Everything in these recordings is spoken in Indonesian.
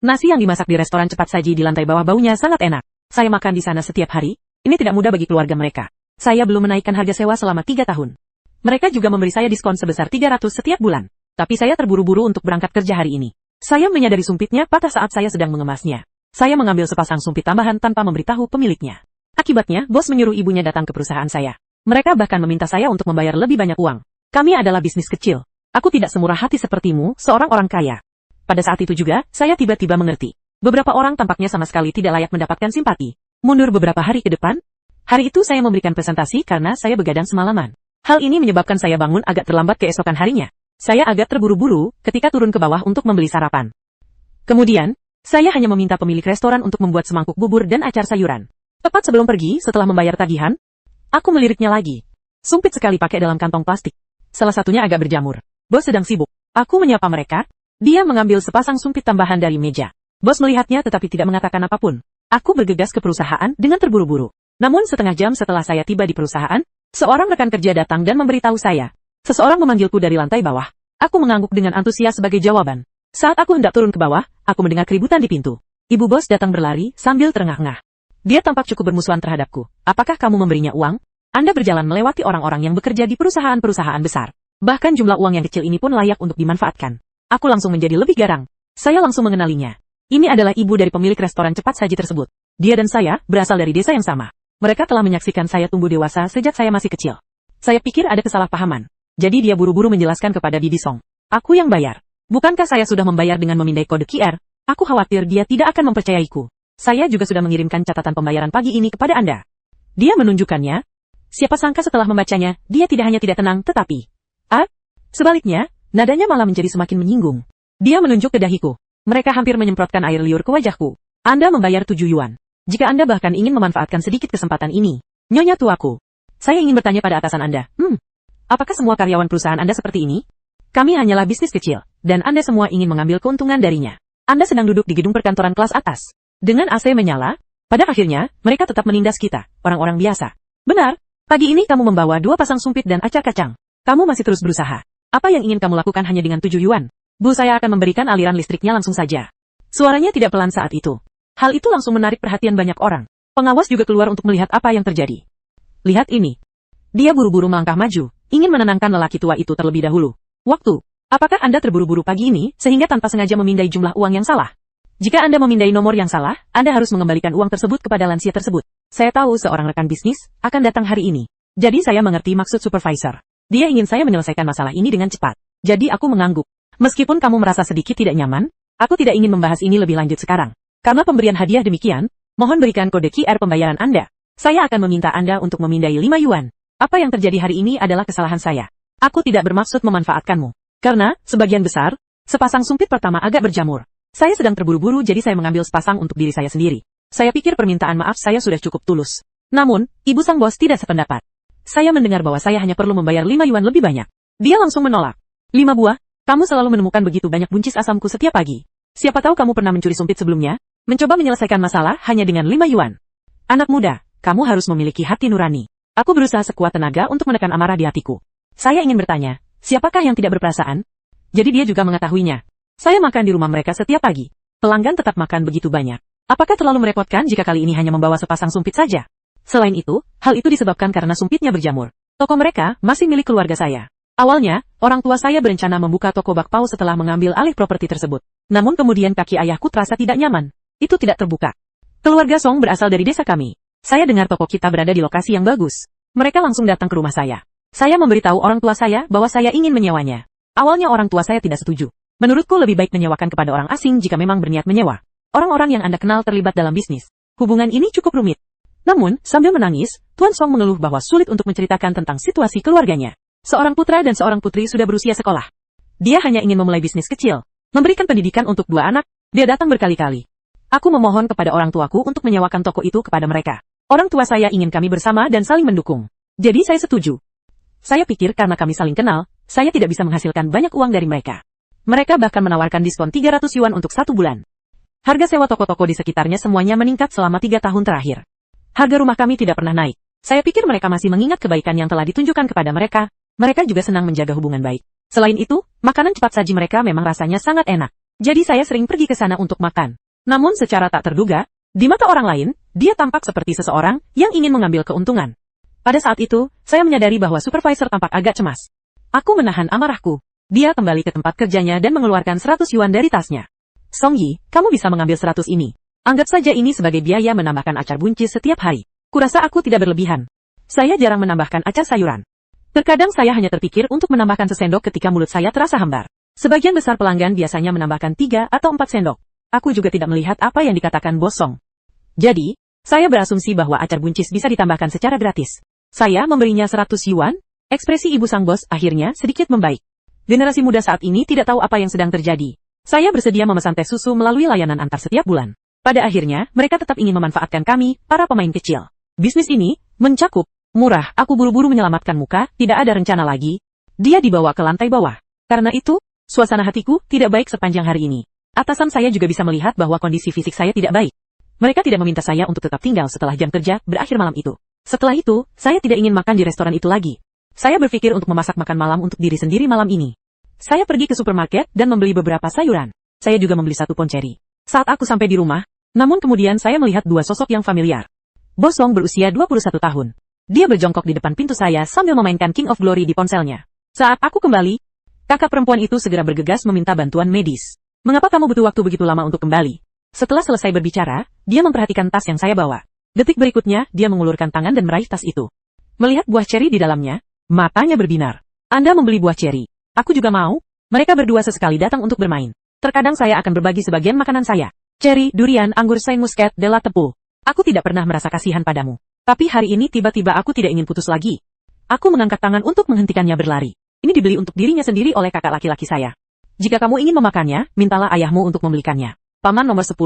Nasi yang dimasak di restoran cepat saji di lantai bawah baunya sangat enak. Saya makan di sana setiap hari. Ini tidak mudah bagi keluarga mereka. Saya belum menaikkan harga sewa selama 3 tahun. Mereka juga memberi saya diskon sebesar 300 setiap bulan. Tapi saya terburu-buru untuk berangkat kerja hari ini. Saya menyadari sumpitnya patah saat saya sedang mengemasnya. Saya mengambil sepasang sumpit tambahan tanpa memberitahu pemiliknya. Akibatnya, bos menyuruh ibunya datang ke perusahaan saya. Mereka bahkan meminta saya untuk membayar lebih banyak uang. Kami adalah bisnis kecil. Aku tidak semurah hati sepertimu, seorang orang kaya. Pada saat itu juga, saya tiba-tiba mengerti. Beberapa orang tampaknya sama sekali tidak layak mendapatkan simpati. Mundur beberapa hari ke depan, hari itu saya memberikan presentasi karena saya begadang semalaman. Hal ini menyebabkan saya bangun agak terlambat keesokan harinya. Saya agak terburu-buru ketika turun ke bawah untuk membeli sarapan. Kemudian, saya hanya meminta pemilik restoran untuk membuat semangkuk bubur dan acar sayuran. Tepat sebelum pergi, setelah membayar tagihan, aku meliriknya lagi. Sumpit sekali pakai dalam kantong plastik. Salah satunya agak berjamur. Bos sedang sibuk. Aku menyapa mereka. Dia mengambil sepasang sumpit tambahan dari meja. Bos melihatnya tetapi tidak mengatakan apapun. Aku bergegas ke perusahaan dengan terburu-buru. Namun setengah jam setelah saya tiba di perusahaan, seorang rekan kerja datang dan memberitahu saya. Seseorang memanggilku dari lantai bawah. Aku mengangguk dengan antusias sebagai jawaban. Saat aku hendak turun ke bawah, aku mendengar keributan di pintu. Ibu bos datang berlari sambil terengah-engah. Dia tampak cukup bermusuhan terhadapku. Apakah kamu memberinya uang? Anda berjalan melewati orang-orang yang bekerja di perusahaan-perusahaan besar. Bahkan jumlah uang yang kecil ini pun layak untuk dimanfaatkan. Aku langsung menjadi lebih garang. Saya langsung mengenalinya. Ini adalah ibu dari pemilik restoran cepat saji tersebut. Dia dan saya berasal dari desa yang sama. Mereka telah menyaksikan saya tumbuh dewasa sejak saya masih kecil. Saya pikir ada kesalahpahaman. Jadi dia buru-buru menjelaskan kepada Bibi Song. Aku yang bayar. Bukankah saya sudah membayar dengan memindai kode QR? Aku khawatir dia tidak akan mempercayaiku. Saya juga sudah mengirimkan catatan pembayaran pagi ini kepada Anda. Dia menunjukkannya. Siapa sangka setelah membacanya, dia tidak hanya tidak tenang tetapi... Sebaliknya, nadanya malah menjadi semakin menyinggung. Dia menunjuk ke dahiku. Mereka hampir menyemprotkan air liur ke wajahku. Anda membayar 7 yuan. Jika Anda bahkan ingin memanfaatkan sedikit kesempatan ini. Nyonya tuaku. Saya ingin bertanya pada atasan Anda. Apakah semua karyawan perusahaan Anda seperti ini? Kami hanyalah bisnis kecil, dan Anda semua ingin mengambil keuntungan darinya. Anda sedang duduk di gedung perkantoran kelas atas. Dengan AC menyala, pada akhirnya, mereka tetap menindas kita, orang-orang biasa. Benar, pagi ini kamu membawa 2 pasang sumpit dan acar kacang. Kamu masih terus berusaha. Apa yang ingin kamu lakukan hanya dengan 7 yuan? Bu, saya akan memberikan aliran listriknya langsung saja. Suaranya tidak pelan saat itu. Hal itu langsung menarik perhatian banyak orang. Pengawas juga keluar untuk melihat apa yang terjadi. Lihat ini. Dia buru-buru melangkah maju, ingin menenangkan lelaki tua itu terlebih dahulu. Waktu. Apakah Anda terburu-buru pagi ini, sehingga tanpa sengaja memindai jumlah uang yang salah? Jika Anda memindai nomor yang salah, Anda harus mengembalikan uang tersebut kepada lansia tersebut. Saya tahu seorang rekan bisnis akan datang hari ini. Jadi saya mengerti maksud supervisor. Dia ingin saya menyelesaikan masalah ini dengan cepat. Jadi aku mengangguk. Meskipun kamu merasa sedikit tidak nyaman, aku tidak ingin membahas ini lebih lanjut sekarang. Karena pemberian hadiah demikian, mohon berikan kode QR pembayaran Anda. Saya akan meminta Anda untuk memindai 5 yuan. Apa yang terjadi hari ini adalah kesalahan saya. Aku tidak bermaksud memanfaatkanmu. Karena, sebagian besar, sepasang sumpit pertama agak berjamur. Saya sedang terburu-buru jadi saya mengambil sepasang untuk diri saya sendiri. Saya pikir permintaan maaf saya sudah cukup tulus. Namun, ibu sang bos tidak sependapat. Saya mendengar bahwa saya hanya perlu membayar 5 yuan lebih banyak. Dia langsung menolak. 5 buah? Kamu selalu menemukan begitu banyak buncis asamku setiap pagi. Siapa tahu kamu pernah mencuri sumpit sebelumnya? Mencoba menyelesaikan masalah hanya dengan 5 yuan. Anak muda, kamu harus memiliki hati nurani. Aku berusaha sekuat tenaga untuk menekan amarah di hatiku. Saya ingin bertanya, siapakah yang tidak berperasaan? Jadi dia juga mengetahuinya. Saya makan di rumah mereka setiap pagi. Pelanggan tetap makan begitu banyak. Apakah terlalu merepotkan jika kali ini hanya membawa sepasang sumpit saja? Selain itu, hal itu disebabkan karena sumpitnya berjamur. Toko mereka masih milik keluarga saya. Awalnya, orang tua saya berencana membuka toko bakpao setelah mengambil alih properti tersebut. Namun kemudian kaki ayahku terasa tidak nyaman. Itu tidak terbuka. Keluarga Song berasal dari desa kami. Saya dengar toko kita berada di lokasi yang bagus. Mereka langsung datang ke rumah saya. Saya memberitahu orang tua saya bahwa saya ingin menyewanya. Awalnya orang tua saya tidak setuju. Menurutku lebih baik menyewakan kepada orang asing jika memang berniat menyewa. Orang-orang yang Anda kenal terlibat dalam bisnis. Hubungan ini cukup rumit. Namun, sambil menangis, Tuan Song mengeluh bahwa sulit untuk menceritakan tentang situasi keluarganya. Seorang putra dan seorang putri sudah berusia sekolah. Dia hanya ingin memulai bisnis kecil, memberikan pendidikan untuk 2 anak. Dia datang berkali-kali. Aku memohon kepada orang tuaku untuk menyewakan toko itu kepada mereka. Orang tua saya ingin kami bersama dan saling mendukung. Jadi saya setuju. Saya pikir karena kami saling kenal, saya tidak bisa menghasilkan banyak uang dari mereka. Mereka bahkan menawarkan diskon 300 yuan untuk 1 bulan. Harga sewa toko-toko di sekitarnya semuanya meningkat selama 3 tahun terakhir. Harga rumah kami tidak pernah naik. Saya pikir mereka masih mengingat kebaikan yang telah ditunjukkan kepada mereka. Mereka juga senang menjaga hubungan baik. Selain itu, makanan cepat saji mereka memang rasanya sangat enak. Jadi saya sering pergi ke sana untuk makan. Namun secara tak terduga, di mata orang lain, dia tampak seperti seseorang yang ingin mengambil keuntungan. Pada saat itu, saya menyadari bahwa supervisor tampak agak cemas. Aku menahan amarahku. Dia kembali ke tempat kerjanya dan mengeluarkan 100 yuan dari tasnya. Song Yi, kamu bisa mengambil 100 ini. Anggap saja ini sebagai biaya menambahkan acar buncis setiap hari. Kurasa aku tidak berlebihan. Saya jarang menambahkan acar sayuran. Terkadang saya hanya terpikir untuk menambahkan sesendok ketika mulut saya terasa hambar. Sebagian besar pelanggan biasanya menambahkan 3 atau 4 sendok. Aku juga tidak melihat apa yang dikatakan Bos Song. Jadi, saya berasumsi bahwa acar buncis bisa ditambahkan secara gratis. Saya memberinya 100 yuan, ekspresi ibu sang bos akhirnya sedikit membaik. Generasi muda saat ini tidak tahu apa yang sedang terjadi. Saya bersedia memesan teh susu melalui layanan antar setiap bulan. Pada akhirnya, mereka tetap ingin memanfaatkan kami, para pemain kecil. Bisnis ini mencakup murah. Aku buru-buru menyelamatkan muka, tidak ada rencana lagi. Dia dibawa ke lantai bawah. Karena itu, suasana hatiku tidak baik sepanjang hari ini. Atasan saya juga bisa melihat bahwa kondisi fisik saya tidak baik. Mereka tidak meminta saya untuk tetap tinggal setelah jam kerja berakhir malam itu. Setelah itu, saya tidak ingin makan di restoran itu lagi. Saya berpikir untuk memasak makan malam untuk diri sendiri malam ini. Saya pergi ke supermarket dan membeli beberapa sayuran. Saya juga membeli 1 pohon ceri. Saat aku sampai di rumah, namun kemudian saya melihat 2 sosok yang familiar. Bos Song berusia 21 tahun. Dia berjongkok di depan pintu saya sambil memainkan King of Glory di ponselnya. Saat aku kembali, kakak perempuan itu segera bergegas meminta bantuan medis. Mengapa kamu butuh waktu begitu lama untuk kembali? Setelah selesai berbicara, dia memperhatikan tas yang saya bawa. Detik berikutnya, dia mengulurkan tangan dan meraih tas itu. Melihat buah ceri di dalamnya, matanya berbinar. Anda membeli buah ceri. Aku juga mau. Mereka berdua sesekali datang untuk bermain. Terkadang saya akan berbagi sebagian makanan saya. Ceri, durian, anggur sain muscat, dela tepul. Aku tidak pernah merasa kasihan padamu. Tapi hari ini tiba-tiba aku tidak ingin putus lagi. Aku mengangkat tangan untuk menghentikannya berlari. Ini dibeli untuk dirinya sendiri oleh kakak laki-laki saya. Jika kamu ingin memakannya, mintalah ayahmu untuk membelikannya. Paman nomor 10,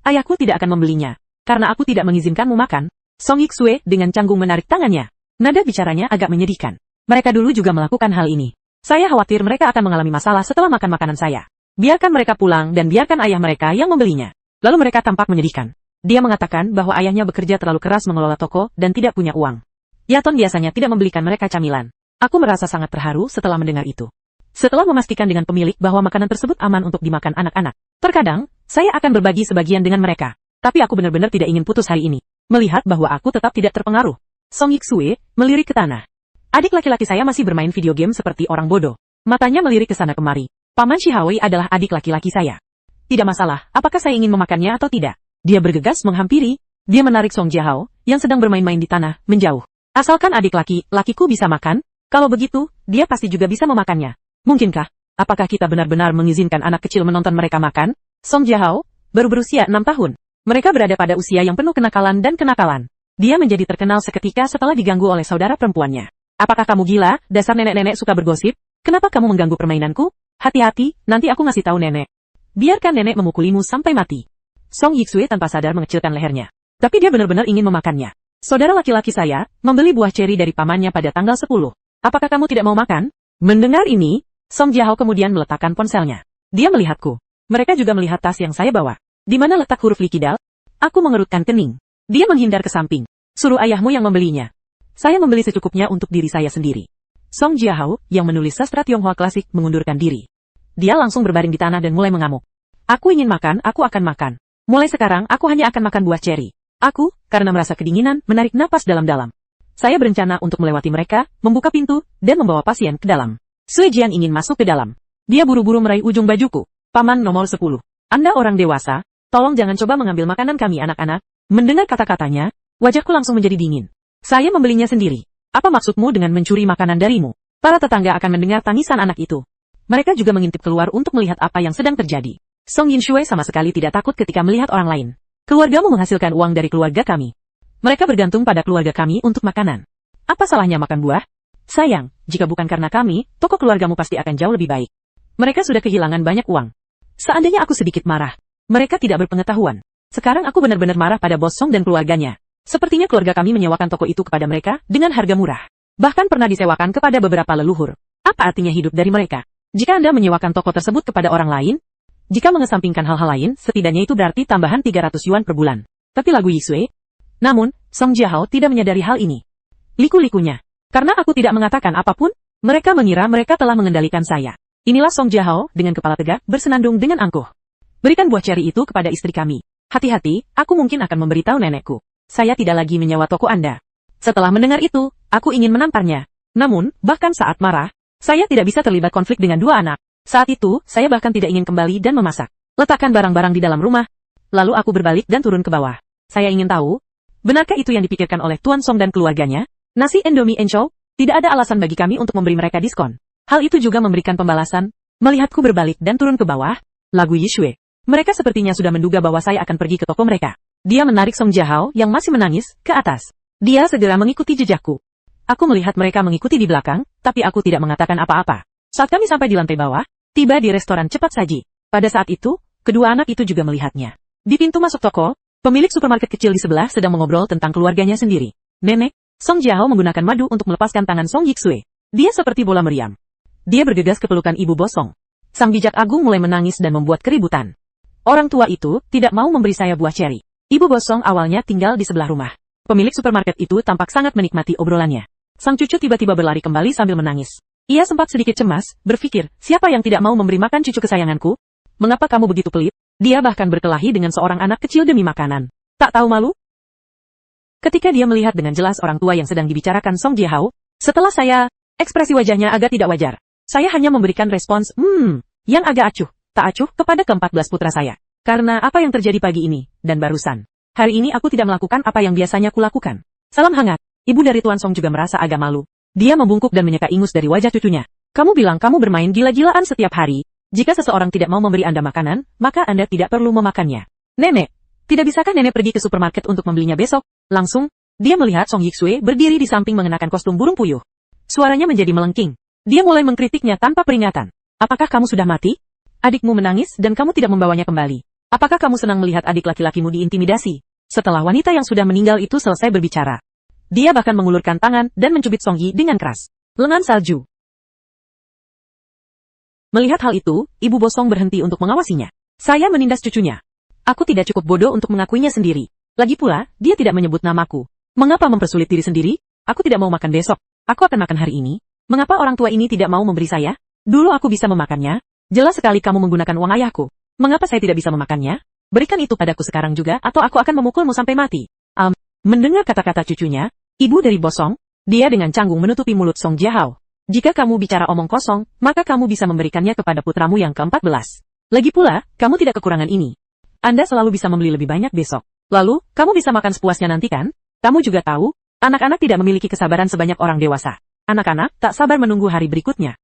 ayahku tidak akan membelinya. Karena aku tidak mengizinkanmu makan. Song Yiksue dengan canggung menarik tangannya. Nada bicaranya agak menyedihkan. Mereka dulu juga melakukan hal ini. Saya khawatir mereka akan mengalami masalah setelah makan makanan saya. Biarkan mereka pulang dan biarkan ayah mereka yang membelinya. Lalu mereka tampak menyedihkan. Dia mengatakan bahwa ayahnya bekerja terlalu keras mengelola toko dan tidak punya uang. Yaton biasanya tidak membelikan mereka camilan. Aku merasa sangat terharu setelah mendengar itu. Setelah memastikan dengan pemilik bahwa makanan tersebut aman untuk dimakan anak-anak. Terkadang, saya akan berbagi sebagian dengan mereka. Tapi aku benar-benar tidak ingin putus hari ini. Melihat bahwa aku tetap tidak terpengaruh. Song Yiksue melirik ke tanah. Adik laki-laki saya masih bermain video game seperti orang bodoh. Matanya melirik ke sana kemari. Paman Shihaoi adalah adik laki-laki saya. Tidak masalah, apakah saya ingin memakannya atau tidak. Dia bergegas menghampiri. Dia menarik Song Jiahao, yang sedang bermain-main di tanah, menjauh. Asalkan adik laki-lakiku bisa makan, kalau begitu, dia pasti juga bisa memakannya. Mungkinkah? Apakah kita benar-benar mengizinkan anak kecil menonton mereka makan? Song Jiahao baru berusia 6 tahun. Mereka berada pada usia yang penuh kenakalan dan kenakalan. Dia menjadi terkenal seketika setelah diganggu oleh saudara perempuannya. Apakah kamu gila? Dasar nenek-nenek suka bergosip. Kenapa kamu mengganggu permainanku? Hati-hati, nanti aku ngasih tahu nenek. Biarkan nenek memukulimu sampai mati. Song Yiksue tanpa sadar mengecilkan lehernya. Tapi dia benar-benar ingin memakannya. Saudara laki-laki saya membeli buah ceri dari pamannya pada tanggal 10. Apakah kamu tidak mau makan? Mendengar ini, Song Jiahao kemudian meletakkan ponselnya. Dia melihatku. Mereka juga melihat tas yang saya bawa. Di mana letak huruf likidal? Aku mengerutkan kening. Dia menghindar ke samping. Suruh ayahmu yang membelinya. Saya membeli secukupnya untuk diri saya sendiri. Song Jiahao, yang menulis sastra Tionghoa klasik, mengundurkan diri. Dia langsung berbaring di tanah dan mulai mengamuk. Aku ingin makan, aku akan makan. Mulai sekarang, aku hanya akan makan buah ceri. Aku, karena merasa kedinginan, menarik napas dalam-dalam. Saya berencana untuk melewati mereka, membuka pintu, dan membawa pasien ke dalam. Sui Jian ingin masuk ke dalam. Dia buru-buru meraih ujung bajuku. Paman nomor 10. Anda orang dewasa, tolong jangan coba mengambil makanan kami anak-anak. Mendengar kata-katanya, wajahku langsung menjadi dingin. Saya membelinya sendiri. Apa maksudmu dengan mencuri makanan darimu? Para tetangga akan mendengar tangisan anak itu. Mereka juga mengintip keluar untuk melihat apa yang sedang terjadi. Song Yinshui sama sekali tidak takut ketika melihat orang lain. Keluargamu menghasilkan uang dari keluarga kami. Mereka bergantung pada keluarga kami untuk makanan. Apa salahnya makan buah? Sayang, jika bukan karena kami, toko keluargamu pasti akan jauh lebih baik. Mereka sudah kehilangan banyak uang. Seandainya aku sedikit marah, mereka tidak berpengetahuan. Sekarang aku benar-benar marah pada Bos Song dan keluarganya. Sepertinya keluarga kami menyewakan toko itu kepada mereka dengan harga murah. Bahkan pernah disewakan kepada beberapa leluhur. Apa artinya hidup dari mereka? Jika Anda menyewakan toko tersebut kepada orang lain, jika mengesampingkan hal-hal lain, setidaknya itu berarti tambahan 300 yuan per bulan. Tapi lagu Yisue. Namun, Song Jiahao tidak menyadari hal ini. Liku-likunya. Karena aku tidak mengatakan apapun, mereka mengira mereka telah mengendalikan saya. Inilah Song Jiahao dengan kepala tegak bersenandung dengan angkuh. Berikan buah ceri itu kepada istri kami. Hati-hati, aku mungkin akan memberitahu nenekku. Saya tidak lagi menyewa toko Anda. Setelah mendengar itu, aku ingin menamparnya. Namun, bahkan saat marah, saya tidak bisa terlibat konflik dengan dua anak. Saat itu, saya bahkan tidak ingin kembali dan memasak. Letakkan barang-barang di dalam rumah. Lalu aku berbalik dan turun ke bawah. Saya ingin tahu, benarkah itu yang dipikirkan oleh Tuan Song dan keluarganya? Nasi Indomie Enchow? Tidak ada alasan bagi kami untuk memberi mereka diskon. Hal itu juga memberikan pembalasan. Melihatku berbalik dan turun ke bawah, lagu Yishue. Mereka sepertinya sudah menduga bahwa saya akan pergi ke toko mereka. Dia menarik Song Jiahao yang masih menangis ke atas. Dia segera mengikuti jejakku. Aku melihat mereka mengikuti di belakang, tapi aku tidak mengatakan apa-apa. Saat kami sampai di lantai bawah, tiba di restoran cepat saji. Pada saat itu, kedua anak itu juga melihatnya. Di pintu masuk toko, pemilik supermarket kecil di sebelah sedang mengobrol tentang keluarganya sendiri. Nenek, Song Jiahao menggunakan madu untuk melepaskan tangan Song Yixue. Dia seperti bola meriam. Dia bergegas ke pelukan Ibu Bosong. Sang bijak agung mulai menangis dan membuat keributan. Orang tua itu tidak mau memberi saya buah ceri. Ibu Bosong awalnya tinggal di sebelah rumah. Pemilik supermarket itu tampak sangat menikmati obrolannya. Sang cucu tiba-tiba berlari kembali sambil menangis. Ia sempat sedikit cemas, berpikir, siapa yang tidak mau memberi makan cucu kesayanganku? Mengapa kamu begitu pelit? Dia bahkan berkelahi dengan seorang anak kecil demi makanan. Tak tahu malu? Ketika dia melihat dengan jelas orang tua yang sedang dibicarakan Song Jiahao, setelah saya, ekspresi wajahnya agak tidak wajar. Saya hanya memberikan respons, yang agak acuh, tak acuh kepada ke-14 putra saya. Karena apa yang terjadi pagi ini, dan barusan. Hari ini aku tidak melakukan apa yang biasanya kulakukan. Salam hangat. Ibu dari Tuan Song juga merasa agak malu. Dia membungkuk dan menyeka ingus dari wajah cucunya. Kamu bilang kamu bermain gila-gilaan setiap hari. Jika seseorang tidak mau memberi Anda makanan, maka Anda tidak perlu memakannya. Nenek, tidak bisakah nenek pergi ke supermarket untuk membelinya besok? Langsung, dia melihat Song Yixue berdiri di samping mengenakan kostum burung puyuh. Suaranya menjadi melengking. Dia mulai mengkritiknya tanpa peringatan. Apakah kamu sudah mati? Adikmu menangis dan kamu tidak membawanya kembali. Apakah kamu senang melihat adik laki-lakimu diintimidasi? Setelah wanita yang sudah meninggal itu selesai berbicara, dia bahkan mengulurkan tangan dan mencubit Song Yi dengan keras. Lengan salju. Melihat hal itu, Ibu Bosong berhenti untuk mengawasinya. Saya menindas cucunya. Aku tidak cukup bodoh untuk mengakuinya sendiri. Lagi pula, dia tidak menyebut namaku. Mengapa mempersulit diri sendiri? Aku tidak mau makan besok. Aku akan makan hari ini. Mengapa orang tua ini tidak mau memberi saya? Dulu aku bisa memakannya. Jelas sekali kamu menggunakan uang ayahku. Mengapa saya tidak bisa memakannya? Berikan itu padaku sekarang juga atau aku akan memukulmu sampai mati. Mendengar kata-kata cucunya, ibu dari Bosong, dia dengan canggung menutupi mulut Song Jiahao. Jika kamu bicara omong kosong, maka kamu bisa memberikannya kepada putramu yang ke-14. Lagi pula, kamu tidak kekurangan ini. Anda selalu bisa membeli lebih banyak besok. Lalu, kamu bisa makan sepuasnya nanti kan? Kamu juga tahu, anak-anak tidak memiliki kesabaran sebanyak orang dewasa. Anak-anak tak sabar menunggu hari berikutnya.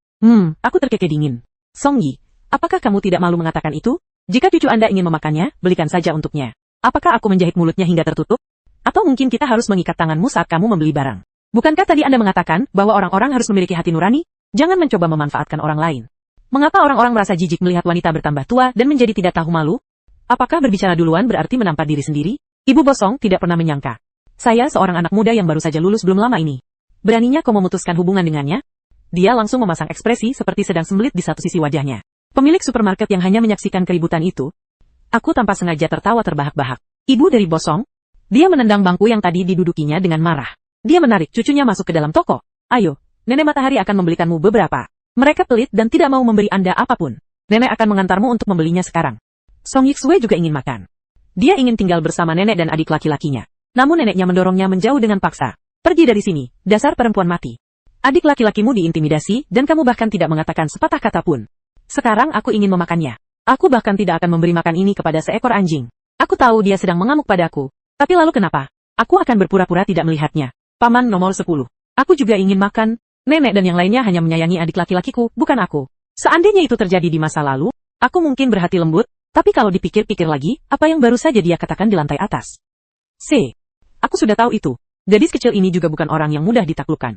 Aku terkekeh dingin. Song Yi, apakah kamu tidak malu mengatakan itu? Jika cucu Anda ingin memakannya, belikan saja untuknya. Apakah aku menjahit mulutnya hingga tertutup? Atau mungkin kita harus mengikat tanganmu saat kamu membeli barang. Bukankah tadi Anda mengatakan bahwa orang-orang harus memiliki hati nurani? Jangan mencoba memanfaatkan orang lain. Mengapa orang-orang merasa jijik melihat wanita bertambah tua dan menjadi tidak tahu malu? Apakah berbicara duluan berarti menampar diri sendiri? Ibu Bosong tidak pernah menyangka. Saya seorang anak muda yang baru saja lulus belum lama ini. Beraninya kau memutuskan hubungan dengannya? Dia langsung memasang ekspresi seperti sedang sembelit di satu sisi wajahnya. Pemilik supermarket yang hanya menyaksikan keributan itu. Aku tanpa sengaja tertawa terbahak-bahak. Ibu dari Bosong? Dia menendang bangku yang tadi didudukinya dengan marah. Dia menarik cucunya masuk ke dalam toko. Ayo, Nenek Matahari akan membelikanmu beberapa. Mereka pelit dan tidak mau memberi Anda apapun. Nenek akan mengantarmu untuk membelinya sekarang. Song Yixue juga ingin makan. Dia ingin tinggal bersama nenek dan adik laki-lakinya. Namun neneknya mendorongnya menjauh dengan paksa. Pergi dari sini, dasar perempuan mati. Adik laki-lakimu diintimidasi dan kamu bahkan tidak mengatakan sepatah kata pun. Sekarang aku ingin memakannya. Aku bahkan tidak akan memberi makan ini kepada seekor anjing. Aku tahu dia sedang mengamuk padaku. Tapi lalu kenapa? Aku akan berpura-pura tidak melihatnya. Paman nomor 10. Aku juga ingin makan. Nenek dan yang lainnya hanya menyayangi adik laki-lakiku, bukan aku. Seandainya itu terjadi di masa lalu, aku mungkin berhati lembut, tapi kalau dipikir-pikir lagi, apa yang baru saja dia katakan di lantai atas? Aku sudah tahu itu. Gadis kecil ini juga bukan orang yang mudah ditaklukkan.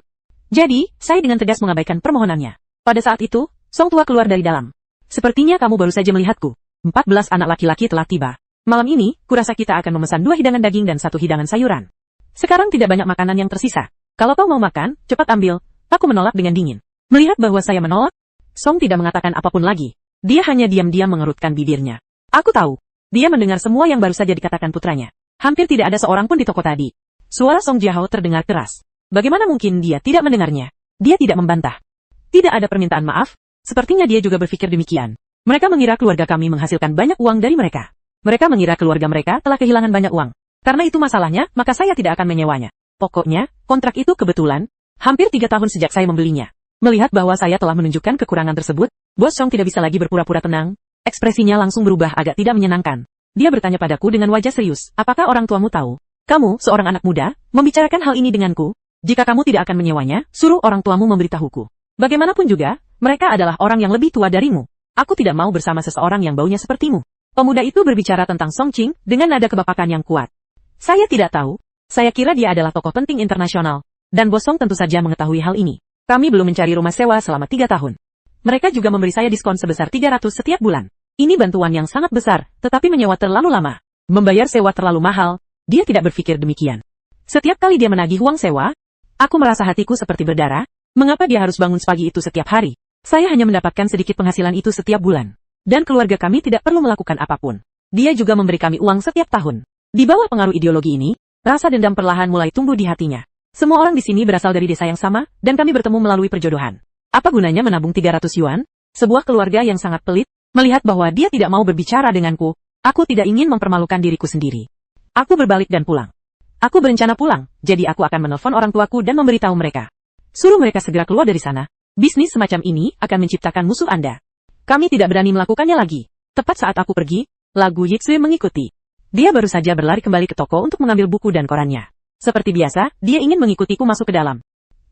Jadi, saya dengan tegas mengabaikan permohonannya. Pada saat itu, Song tua keluar dari dalam. Sepertinya kamu baru saja melihatku. 14 anak laki-laki telah tiba. Malam ini, kurasa kita akan memesan 2 hidangan daging dan 1 hidangan sayuran. Sekarang tidak banyak makanan yang tersisa. Kalau kau mau makan, cepat ambil. Aku menolak dengan dingin. Melihat bahwa saya menolak, Song tidak mengatakan apapun lagi. Dia hanya diam-diam mengerutkan bibirnya. Aku tahu. Dia mendengar semua yang baru saja dikatakan putranya. Hampir tidak ada seorang pun di toko tadi. Suara Song Jiahao terdengar keras. Bagaimana mungkin dia tidak mendengarnya? Dia tidak membantah. Tidak ada permintaan maaf. Sepertinya dia juga berpikir demikian. Mereka mengira keluarga kami menghasilkan banyak uang dari mereka. Mereka mengira keluarga mereka telah kehilangan banyak uang. Karena itu masalahnya, maka saya tidak akan menyewanya. Pokoknya, kontrak itu kebetulan, hampir 3 tahun sejak saya membelinya. Melihat bahwa saya telah menunjukkan kekurangan tersebut, Bos Song tidak bisa lagi berpura-pura tenang. Ekspresinya langsung berubah agak tidak menyenangkan. Dia bertanya padaku dengan wajah serius, apakah orang tuamu tahu? Kamu, seorang anak muda, membicarakan hal ini denganku? Jika kamu tidak akan menyewanya, suruh orang tuamu memberitahuku. Bagaimanapun juga, mereka adalah orang yang lebih tua darimu. Aku tidak mau bersama seseorang yang baunya sepertimu. Pemuda itu berbicara tentang Song Qing dengan nada kebapakan yang kuat. Saya tidak tahu. Saya kira dia adalah tokoh penting internasional. Dan Bos Song tentu saja mengetahui hal ini. Kami belum mencari rumah sewa selama 3 tahun. Mereka juga memberi saya diskon sebesar 300 setiap bulan. Ini bantuan yang sangat besar, tetapi menyewa terlalu lama. Membayar sewa terlalu mahal, dia tidak berpikir demikian. Setiap kali dia menagih uang sewa, aku merasa hatiku seperti berdarah. Mengapa dia harus bangun sepagi itu setiap hari? Saya hanya mendapatkan sedikit penghasilan itu setiap bulan. Dan keluarga kami tidak perlu melakukan apapun. Dia juga memberi kami uang setiap tahun. Di bawah pengaruh ideologi ini, rasa dendam perlahan mulai tumbuh di hatinya. Semua orang di sini berasal dari desa yang sama, dan kami bertemu melalui perjodohan. Apa gunanya menabung 300 yuan? Sebuah keluarga yang sangat pelit, melihat bahwa dia tidak mau berbicara denganku, aku tidak ingin mempermalukan diriku sendiri. Aku berbalik dan pulang. Aku berencana pulang, jadi aku akan menelpon orang tuaku dan memberitahu mereka. Suruh mereka segera keluar dari sana. Bisnis semacam ini akan menciptakan musuh Anda. Kami tidak berani melakukannya lagi. Tepat saat aku pergi, lagu Yitsui mengikuti. Dia baru saja berlari kembali ke toko untuk mengambil buku dan korannya. Seperti biasa, dia ingin mengikutiku masuk ke dalam.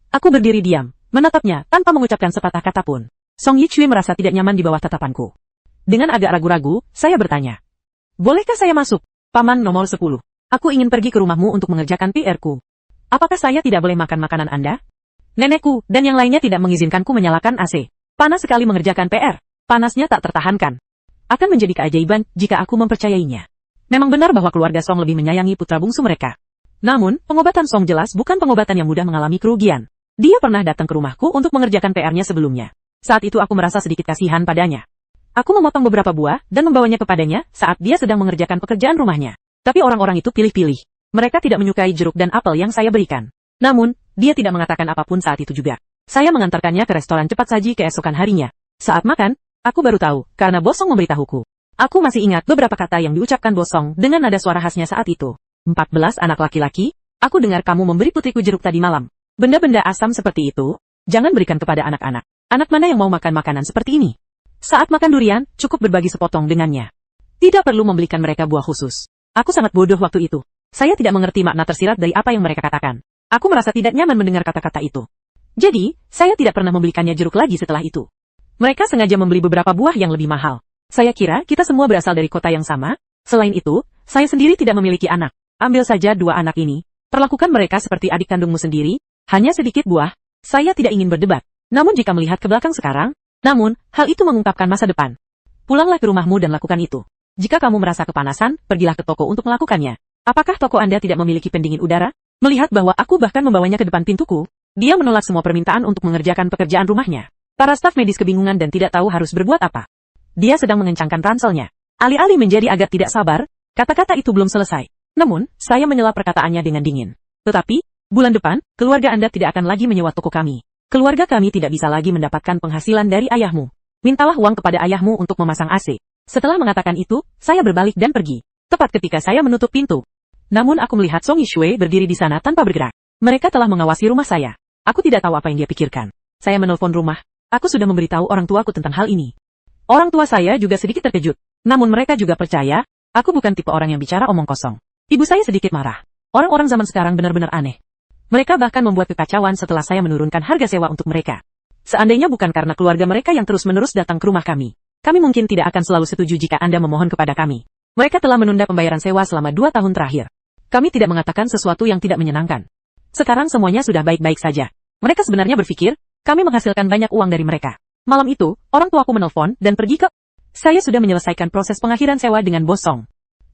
Aku berdiri diam, menatapnya tanpa mengucapkan sepatah kata pun. Song Yitsui merasa tidak nyaman di bawah tatapanku. Dengan agak ragu-ragu, saya bertanya. Bolehkah saya masuk? Paman nomor 10. Aku ingin pergi ke rumahmu untuk mengerjakan PR-ku. Apakah saya tidak boleh makan makanan Anda? Nenekku dan yang lainnya tidak mengizinkanku menyalakan AC. Panas sekali mengerjakan PR. Panasnya tak tertahankan. Akan menjadi keajaiban jika aku mempercayainya. Memang benar bahwa keluarga Song lebih menyayangi putra bungsu mereka. Namun, pengobatan Song jelas bukan pengobatan yang mudah mengalami kerugian. Dia pernah datang ke rumahku untuk mengerjakan PR-nya sebelumnya. Saat itu aku merasa sedikit kasihan padanya. Aku memotong beberapa buah dan membawanya kepadanya saat dia sedang mengerjakan pekerjaan rumahnya. Tapi orang-orang itu pilih-pilih. Mereka tidak menyukai jeruk dan apel yang saya berikan. Namun, dia tidak mengatakan apapun saat itu juga. Saya mengantarkannya ke restoran cepat saji keesokan harinya. Saat makan, aku baru tahu, karena Bos Song memberitahuku. Aku masih ingat beberapa kata yang diucapkan Bos Song dengan nada suara khasnya saat itu. 14 anak laki-laki, aku dengar kamu memberi putriku jeruk tadi malam. Benda-benda asam seperti itu, jangan berikan kepada anak-anak. Anak mana yang mau makan makanan seperti ini? Saat makan durian, cukup berbagi sepotong dengannya. Tidak perlu membelikan mereka buah khusus. Aku sangat bodoh waktu itu. Saya tidak mengerti makna tersirat dari apa yang mereka katakan. Aku merasa tidak nyaman mendengar kata-kata itu. Jadi, saya tidak pernah membelikannya jeruk lagi setelah itu. Mereka sengaja membeli beberapa buah yang lebih mahal. Saya kira kita semua berasal dari kota yang sama. Selain itu, saya sendiri tidak memiliki anak. Ambil saja 2 anak ini. Perlakukan mereka seperti adik kandungmu sendiri. Hanya sedikit buah. Saya tidak ingin berdebat. Namun jika melihat ke belakang sekarang, hal itu mengungkapkan masa depan. Pulanglah ke rumahmu dan lakukan itu. Jika kamu merasa kepanasan, pergilah ke toko untuk melakukannya. Apakah toko Anda tidak memiliki pendingin udara? Melihat bahwa aku bahkan membawanya ke depan pintuku, dia menolak semua permintaan untuk mengerjakan pekerjaan rumahnya. Para staf medis kebingungan dan tidak tahu harus berbuat apa. Dia sedang mengencangkan ranselnya. Alih-alih menjadi agak tidak sabar, kata-kata itu belum selesai. Namun, saya menyela perkataannya dengan dingin. Tetapi, bulan depan, keluarga Anda tidak akan lagi menyewa toko kami. Keluarga kami tidak bisa lagi mendapatkan penghasilan dari ayahmu. Mintalah uang kepada ayahmu untuk memasang AC. Setelah mengatakan itu, saya berbalik dan pergi. Tepat ketika saya menutup pintu. Namun aku melihat Song Yitsui berdiri di sana tanpa bergerak. Mereka telah mengawasi rumah saya. Aku tidak tahu apa yang dia pikirkan. Saya menelpon rumah. Aku sudah memberitahu orang tuaku tentang hal ini. Orang tua saya juga sedikit terkejut. Namun mereka juga percaya, aku bukan tipe orang yang bicara omong kosong. Ibu saya sedikit marah. Orang-orang zaman sekarang benar-benar aneh. Mereka bahkan membuat kekacauan setelah saya menurunkan harga sewa untuk mereka. Seandainya bukan karena keluarga mereka yang terus-menerus datang ke rumah kami mungkin tidak akan selalu setuju jika Anda memohon kepada kami. Mereka telah menunda pembayaran sewa selama 2 tahun terakhir. Kami tidak mengatakan sesuatu yang tidak menyenangkan. Sekarang semuanya sudah baik-baik saja. Mereka sebenarnya berpikir, kami menghasilkan banyak uang dari mereka. Malam itu, orang tuaku menelpon dan pergi ke... Saya sudah menyelesaikan proses pengakhiran sewa dengan Bos Song.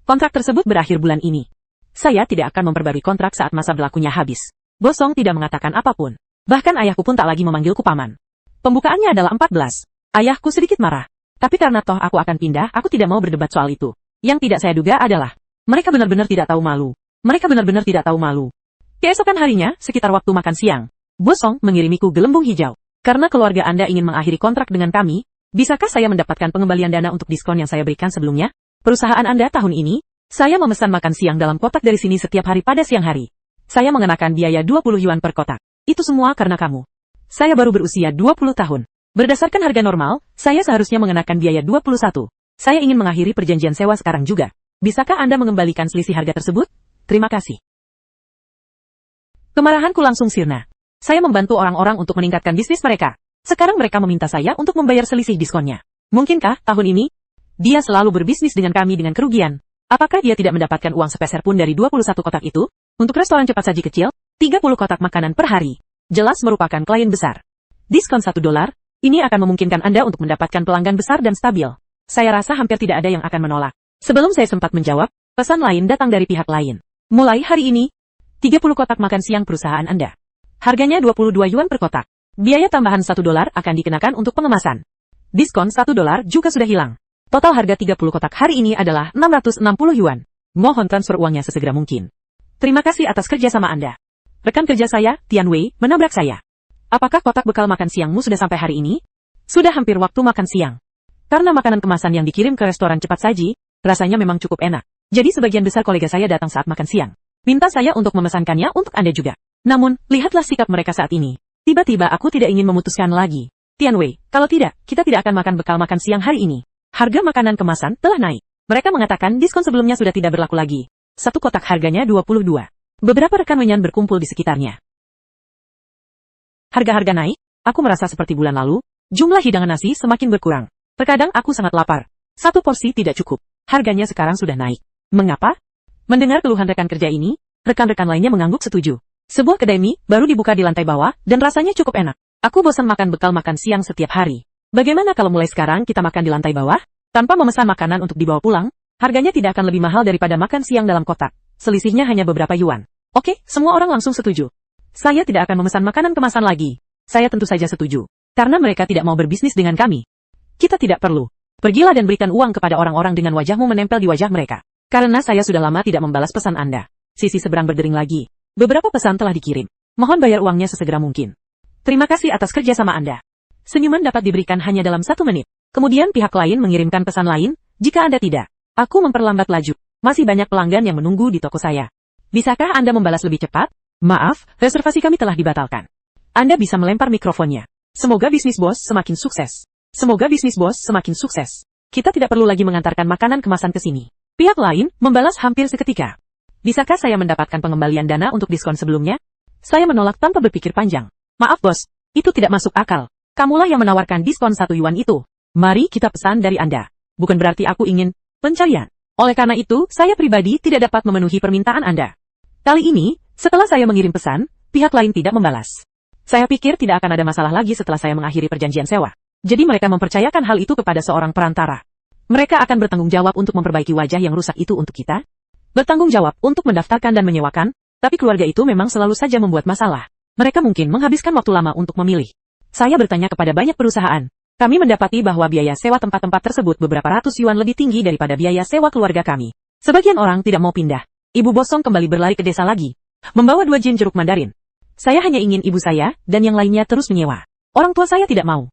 Kontrak tersebut berakhir bulan ini. Saya tidak akan memperbarui kontrak saat masa berlakunya habis. Bos Song tidak mengatakan apapun. Bahkan ayahku pun tak lagi memanggilku paman. Pembukaannya adalah 14. Ayahku sedikit marah. Tapi karena toh aku akan pindah, aku tidak mau berdebat soal itu. Yang tidak saya duga adalah, mereka benar-benar tidak tahu malu. Mereka benar-benar tidak tahu malu. Keesokan harinya, sekitar waktu makan siang, Bos Song mengirimiku gelembung hijau. Karena keluarga Anda ingin mengakhiri kontrak dengan kami, Bisakah saya mendapatkan pengembalian dana untuk diskon yang saya berikan sebelumnya? Perusahaan Anda tahun ini, saya memesan makan siang dalam kotak dari sini setiap hari pada siang hari. Saya mengenakan biaya 20 yuan per kotak. Itu semua karena kamu. Saya baru berusia 20 tahun. Berdasarkan harga normal, saya seharusnya mengenakan biaya 21. Saya ingin mengakhiri perjanjian sewa sekarang juga. Bisakah Anda mengembalikan selisih harga tersebut? Terima kasih. Kemarahanku langsung sirna. Saya membantu orang-orang untuk meningkatkan bisnis mereka. Sekarang mereka meminta saya untuk membayar selisih diskonnya. Mungkinkah tahun ini? Dia selalu berbisnis dengan kami dengan kerugian. Apakah dia tidak mendapatkan uang sepeser pun dari 21 kotak itu? Untuk restoran cepat saji kecil, 30 kotak makanan per hari. Jelas merupakan klien besar. Diskon $1, ini akan memungkinkan Anda untuk mendapatkan pelanggan besar dan stabil. Saya rasa hampir tidak ada yang akan menolak. Sebelum saya sempat menjawab, pesan lain datang dari pihak lain. Mulai hari ini, 30 kotak makan siang perusahaan Anda. Harganya 22 yuan per kotak. Biaya tambahan $1 akan dikenakan untuk pengemasan. Diskon $1 juga sudah hilang. Total harga 30 kotak hari ini adalah 660 yuan. Mohon transfer uangnya sesegera mungkin. Terima kasih atas kerjasama Anda. Rekan kerja saya, Tian Wei, menabrak saya. Apakah kotak bekal makan siangmu sudah sampai hari ini? Sudah hampir waktu makan siang. Karena makanan kemasan yang dikirim ke restoran cepat saji, rasanya memang cukup enak. Jadi sebagian besar kolega saya datang saat makan siang. Minta saya untuk memesankannya untuk Anda juga. Namun, lihatlah sikap mereka saat ini. Tiba-tiba aku tidak ingin memutuskan lagi. Tian Wei, kalau tidak, kita tidak akan makan bekal makan siang hari ini. Harga makanan kemasan telah naik. Mereka mengatakan diskon sebelumnya sudah tidak berlaku lagi. Satu kotak harganya 22. Beberapa rekan Wenyan berkumpul di sekitarnya. Harga-harga naik, aku merasa seperti bulan lalu, jumlah hidangan nasi semakin berkurang. Terkadang aku sangat lapar. Satu porsi tidak cukup. Harganya sekarang sudah naik. Mengapa? Mendengar keluhan rekan kerja ini, rekan-rekan lainnya mengangguk setuju. Sebuah kedai mie baru dibuka di lantai bawah dan rasanya cukup enak. Aku bosan makan bekal makan siang setiap hari. Bagaimana kalau mulai sekarang kita makan di lantai bawah? Tanpa memesan makanan untuk dibawa pulang, harganya tidak akan lebih mahal daripada makan siang dalam kotak. Selisihnya hanya beberapa yuan. Oke, semua orang langsung setuju. Saya tidak akan memesan makanan kemasan lagi. Saya tentu saja setuju. Karena mereka tidak mau berbisnis dengan kami. Kita tidak perlu. Pergilah dan berikan uang kepada orang-orang dengan wajahmu menempel di wajah mereka. Karena saya sudah lama tidak membalas pesan Anda. Sisi seberang berdering lagi. Beberapa pesan telah dikirim. Mohon bayar uangnya sesegera mungkin. Terima kasih atas kerjasama Anda. Senyuman dapat diberikan hanya dalam 1 menit. Kemudian pihak lain mengirimkan pesan lain, jika Anda tidak. Aku memperlambat laju. Masih banyak pelanggan yang menunggu di toko saya. Bisakah Anda membalas lebih cepat? Maaf, reservasi kami telah dibatalkan. Anda bisa melempar mikrofonnya. Semoga bisnis bos semakin sukses. Semoga bisnis bos semakin sukses. Kita tidak perlu lagi mengantarkan makanan kemasan ke sini. Pihak lain membalas hampir seketika. Bisakah saya mendapatkan pengembalian dana untuk diskon sebelumnya? Saya menolak tanpa berpikir panjang. Maaf bos, itu tidak masuk akal. Kamulah yang menawarkan diskon 1 yuan itu. Mari kita pesan dari Anda. Bukan berarti aku ingin pencarian. Oleh karena itu, saya pribadi tidak dapat memenuhi permintaan Anda. Kali ini, setelah saya mengirim pesan, pihak lain tidak membalas. Saya pikir tidak akan ada masalah lagi setelah saya mengakhiri perjanjian sewa. Jadi mereka mempercayakan hal itu kepada seorang perantara. Mereka akan bertanggung jawab untuk memperbaiki wajah yang rusak itu untuk kita. Bertanggung jawab untuk mendaftarkan dan menyewakan, tapi keluarga itu memang selalu saja membuat masalah. Mereka mungkin menghabiskan waktu lama untuk memilih. Saya bertanya kepada banyak perusahaan. Kami mendapati bahwa biaya sewa tempat-tempat tersebut beberapa ratus yuan lebih tinggi daripada biaya sewa keluarga kami. Sebagian orang tidak mau pindah. Ibu Bosong kembali berlari ke desa lagi. Membawa 2 jin jeruk mandarin. Saya hanya ingin ibu saya dan yang lainnya terus menyewa. Orang tua saya tidak mau.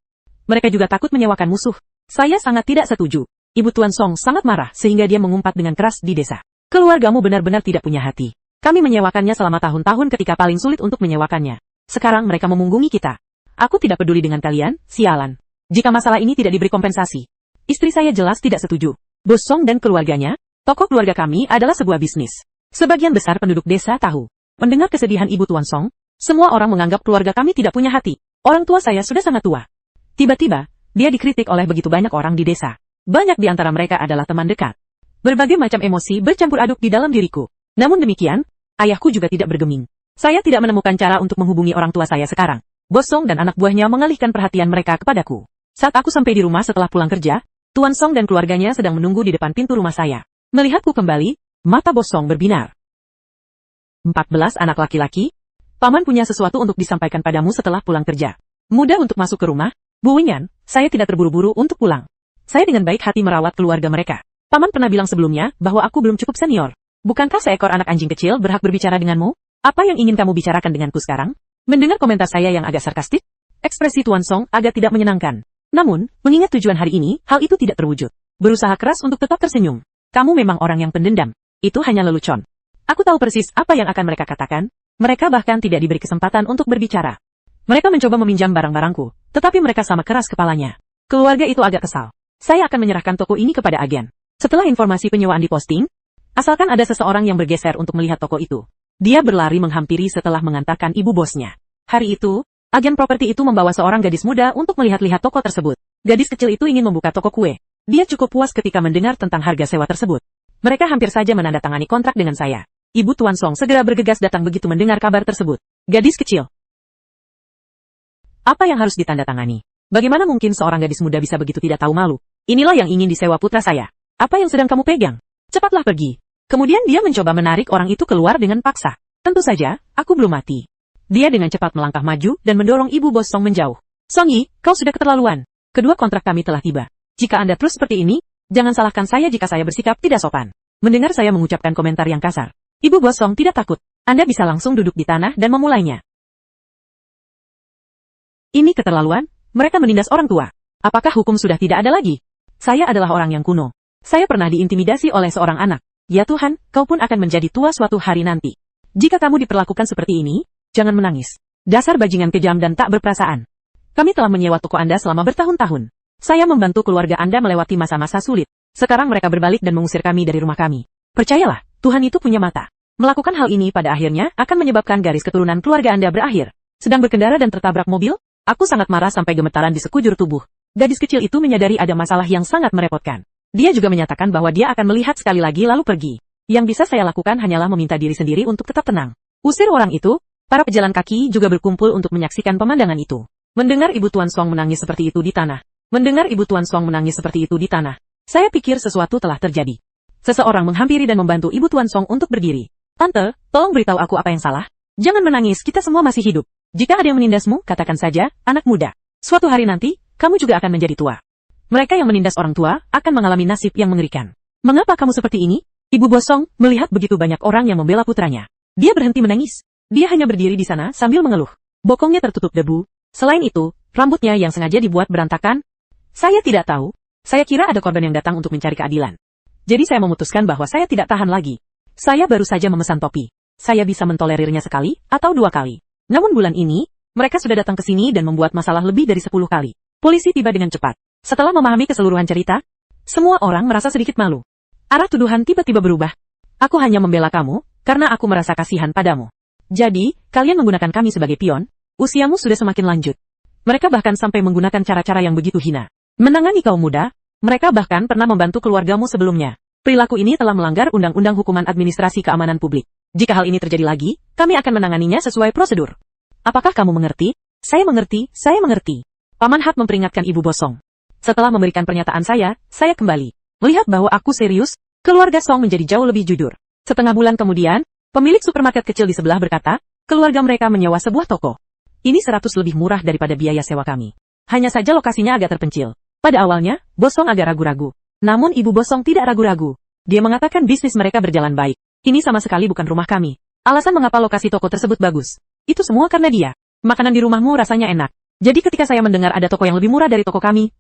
Mereka juga takut menyewakan musuh. Saya sangat tidak setuju. Ibu Tuan Song sangat marah sehingga dia mengumpat dengan keras di desa. Keluargamu benar-benar tidak punya hati. Kami menyewakannya selama tahun-tahun ketika paling sulit untuk menyewakannya. Sekarang mereka memunggungi kita. Aku tidak peduli dengan kalian, sialan. Jika masalah ini tidak diberi kompensasi. Istri saya jelas tidak setuju. Bos Song dan keluarganya, toko keluarga kami adalah sebuah bisnis. Sebagian besar penduduk desa tahu. Mendengar kesedihan Ibu Tuan Song, semua orang menganggap keluarga kami tidak punya hati. Orang tua saya sudah sangat tua. Tiba-tiba, dia dikritik oleh begitu banyak orang di desa. Banyak di antara mereka adalah teman dekat. Berbagai macam emosi bercampur aduk di dalam diriku. Namun demikian, ayahku juga tidak bergeming. Saya tidak menemukan cara untuk menghubungi orang tua saya sekarang. Bos Song dan anak buahnya mengalihkan perhatian mereka kepadaku. Saat aku sampai di rumah setelah pulang kerja, Tuan Song dan keluarganya sedang menunggu di depan pintu rumah saya. Melihatku kembali, mata Bos Song berbinar. 14 anak laki-laki. Paman punya sesuatu untuk disampaikan padamu setelah pulang kerja. Mudah untuk masuk ke rumah. Bu Wenyan, saya tidak terburu-buru untuk pulang. Saya dengan baik hati merawat keluarga mereka. Paman pernah bilang sebelumnya bahwa aku belum cukup senior. Bukankah seekor anak anjing kecil berhak berbicara denganmu? Apa yang ingin kamu bicarakan denganku sekarang? Mendengar komentar saya yang agak sarkastik, ekspresi Tuan Song agak tidak menyenangkan. Namun, mengingat tujuan hari ini, hal itu tidak terwujud. Berusaha keras untuk tetap tersenyum. Kamu memang orang yang pendendam. Itu hanya lelucon. Aku tahu persis apa yang akan mereka katakan. Mereka bahkan tidak diberi kesempatan untuk berbicara. Mereka mencoba meminjam barang-barangku, tetapi mereka sama keras kepalanya. Keluarga itu agak kesal. Saya akan menyerahkan toko ini kepada agen. Setelah informasi penyewaan diposting, asalkan ada seseorang yang bergeser untuk melihat toko itu. Dia berlari menghampiri setelah mengantarkan ibu bosnya. Hari itu, agen properti itu membawa seorang gadis muda untuk melihat-lihat toko tersebut. Gadis kecil itu ingin membuka toko kue. Dia cukup puas ketika mendengar tentang harga sewa tersebut. Mereka hampir saja menandatangani kontrak dengan saya. Ibu Tuan Song segera bergegas datang begitu mendengar kabar tersebut. Gadis kecil. Apa yang harus ditandatangani? Bagaimana mungkin seorang gadis muda bisa begitu tidak tahu malu? Inilah yang ingin disewa putra saya. Apa yang sedang kamu pegang? Cepatlah pergi. Kemudian dia mencoba menarik orang itu keluar dengan paksa. Tentu saja, aku belum mati. Dia dengan cepat melangkah maju dan mendorong ibu bos Song menjauh. Song Yi, kau sudah keterlaluan. Kedua kontrak kami telah tiba. Jika Anda terus seperti ini, jangan salahkan saya jika saya bersikap tidak sopan. Mendengar saya mengucapkan komentar yang kasar, ibu bos Song tidak takut. Anda bisa langsung duduk di tanah dan memulainya. Ini keterlaluan, mereka menindas orang tua. Apakah hukum sudah tidak ada lagi? Saya adalah orang yang kuno. Saya pernah diintimidasi oleh seorang anak. Ya Tuhan, kau pun akan menjadi tua suatu hari nanti. Jika kamu diperlakukan seperti ini, jangan menangis. Dasar bajingan kejam dan tak berperasaan. Kami telah menyewa toko Anda selama bertahun-tahun. Saya membantu keluarga Anda melewati masa-masa sulit. Sekarang mereka berbalik dan mengusir kami dari rumah kami. Percayalah, Tuhan itu punya mata. Melakukan hal ini pada akhirnya akan menyebabkan garis keturunan keluarga Anda berakhir. Sedang berkendara dan tertabrak mobil, aku sangat marah sampai gemetaran di sekujur tubuh. Gadis kecil itu menyadari ada masalah yang sangat merepotkan. Dia juga menyatakan bahwa dia akan melihat sekali lagi lalu pergi. Yang bisa saya lakukan hanyalah meminta diri sendiri untuk tetap tenang. Usir orang itu, para pejalan kaki juga berkumpul untuk menyaksikan pemandangan itu. Mendengar Ibu Tuan Song menangis seperti itu di tanah. Saya pikir sesuatu telah terjadi. Seseorang menghampiri dan membantu Ibu Tuan Song untuk berdiri. Tante, tolong beritahu aku apa yang salah. Jangan menangis, kita semua masih hidup. Jika ada yang menindasmu, katakan saja, anak muda. Suatu hari nanti, kamu juga akan menjadi tua. Mereka yang menindas orang tua akan mengalami nasib yang mengerikan. Mengapa kamu seperti ini? Ibu Bosong melihat begitu banyak orang yang membela putranya. Dia berhenti menangis. Dia hanya berdiri di sana sambil mengeluh. Bokongnya tertutup debu. Selain itu, rambutnya yang sengaja dibuat berantakan. Saya tidak tahu. Saya kira ada korban yang datang untuk mencari keadilan. Jadi saya memutuskan bahwa saya tidak tahan lagi. Saya baru saja memesan topi. Saya bisa mentolerirnya sekali atau 2 kali. Namun bulan ini, mereka sudah datang ke sini dan membuat masalah lebih dari 10 kali. Polisi tiba dengan cepat. Setelah memahami keseluruhan cerita, semua orang merasa sedikit malu. Arah tuduhan tiba-tiba berubah. Aku hanya membela kamu, karena aku merasa kasihan padamu. Jadi, kalian menggunakan kami sebagai pion, usiamu sudah semakin lanjut. Mereka bahkan sampai menggunakan cara-cara yang begitu hina. Menangani kaum muda, mereka bahkan pernah membantu keluargamu sebelumnya. Perilaku ini telah melanggar Undang-Undang Hukuman Administrasi Keamanan Publik. Jika hal ini terjadi lagi, kami akan menanganinya sesuai prosedur. Apakah kamu mengerti? Saya mengerti, saya mengerti. Paman Hat memperingatkan Ibu Bosong. Setelah memberikan pernyataan saya kembali. Melihat bahwa aku serius, keluarga Song menjadi jauh lebih jujur. Setengah bulan kemudian, pemilik supermarket kecil di sebelah berkata, keluarga mereka menyewa sebuah toko. Ini 100 lebih murah daripada biaya sewa kami. Hanya saja lokasinya agak terpencil. Pada awalnya, Bosong agak ragu-ragu. Namun Ibu Bosong tidak ragu-ragu. Dia mengatakan bisnis mereka berjalan baik. Ini sama sekali bukan rumah kami. Alasan mengapa lokasi toko tersebut bagus. Itu semua karena dia. Makanan di rumahmu rasanya enak. Jadi ketika saya mendengar ada toko yang lebih murah dari toko kami,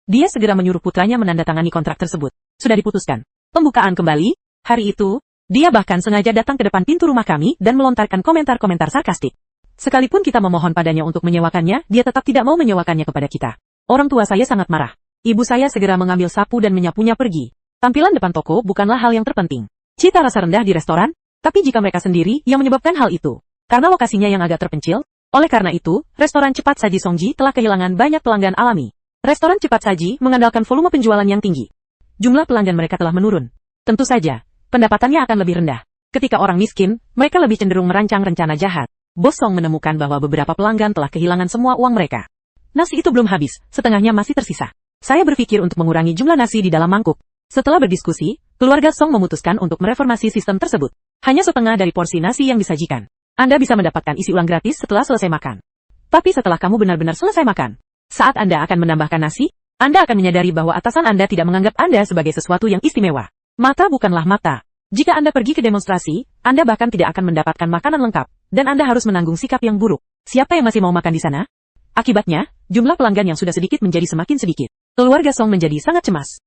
dia segera menyuruh putranya menandatangani kontrak tersebut. Sudah diputuskan. Pembukaan kembali, hari itu, dia bahkan sengaja datang ke depan pintu rumah kami dan melontarkan komentar-komentar sarkastik. Sekalipun kita memohon padanya untuk menyewakannya, dia tetap tidak mau menyewakannya kepada kita. Orang tua saya sangat marah. Ibu saya segera mengambil sapu dan menyapunya pergi. Tampilan depan toko bukanlah hal yang terpenting. Cita rasa rendah di restoran, tapi jika mereka sendiri yang menyebabkan hal itu. Karena lokasinya yang agak terpencil, oleh karena itu, restoran cepat saji Songji telah kehilangan banyak pelanggan alami. Restoran cepat saji mengandalkan volume penjualan yang tinggi. Jumlah pelanggan mereka telah menurun. Tentu saja, pendapatannya akan lebih rendah. Ketika orang miskin, mereka lebih cenderung merancang rencana jahat. Bos Song menemukan bahwa beberapa pelanggan telah kehilangan semua uang mereka. Nasi itu belum habis, setengahnya masih tersisa. Saya berpikir untuk mengurangi jumlah nasi di dalam mangkuk. Setelah berdiskusi, keluarga Song memutuskan untuk mereformasi sistem tersebut. Hanya setengah dari porsi nasi yang disajikan. Anda bisa mendapatkan isi ulang gratis setelah selesai makan. Tapi setelah kamu benar-benar selesai makan, saat Anda akan menambahkan nasi, Anda akan menyadari bahwa atasan Anda tidak menganggap Anda sebagai sesuatu yang istimewa. Mata bukanlah mata. Jika Anda pergi ke demonstrasi, Anda bahkan tidak akan mendapatkan makanan lengkap, dan Anda harus menanggung sikap yang buruk. Siapa yang masih mau makan di sana? Akibatnya, jumlah pelanggan yang sudah sedikit menjadi semakin sedikit. Keluarga Song menjadi sangat cemas.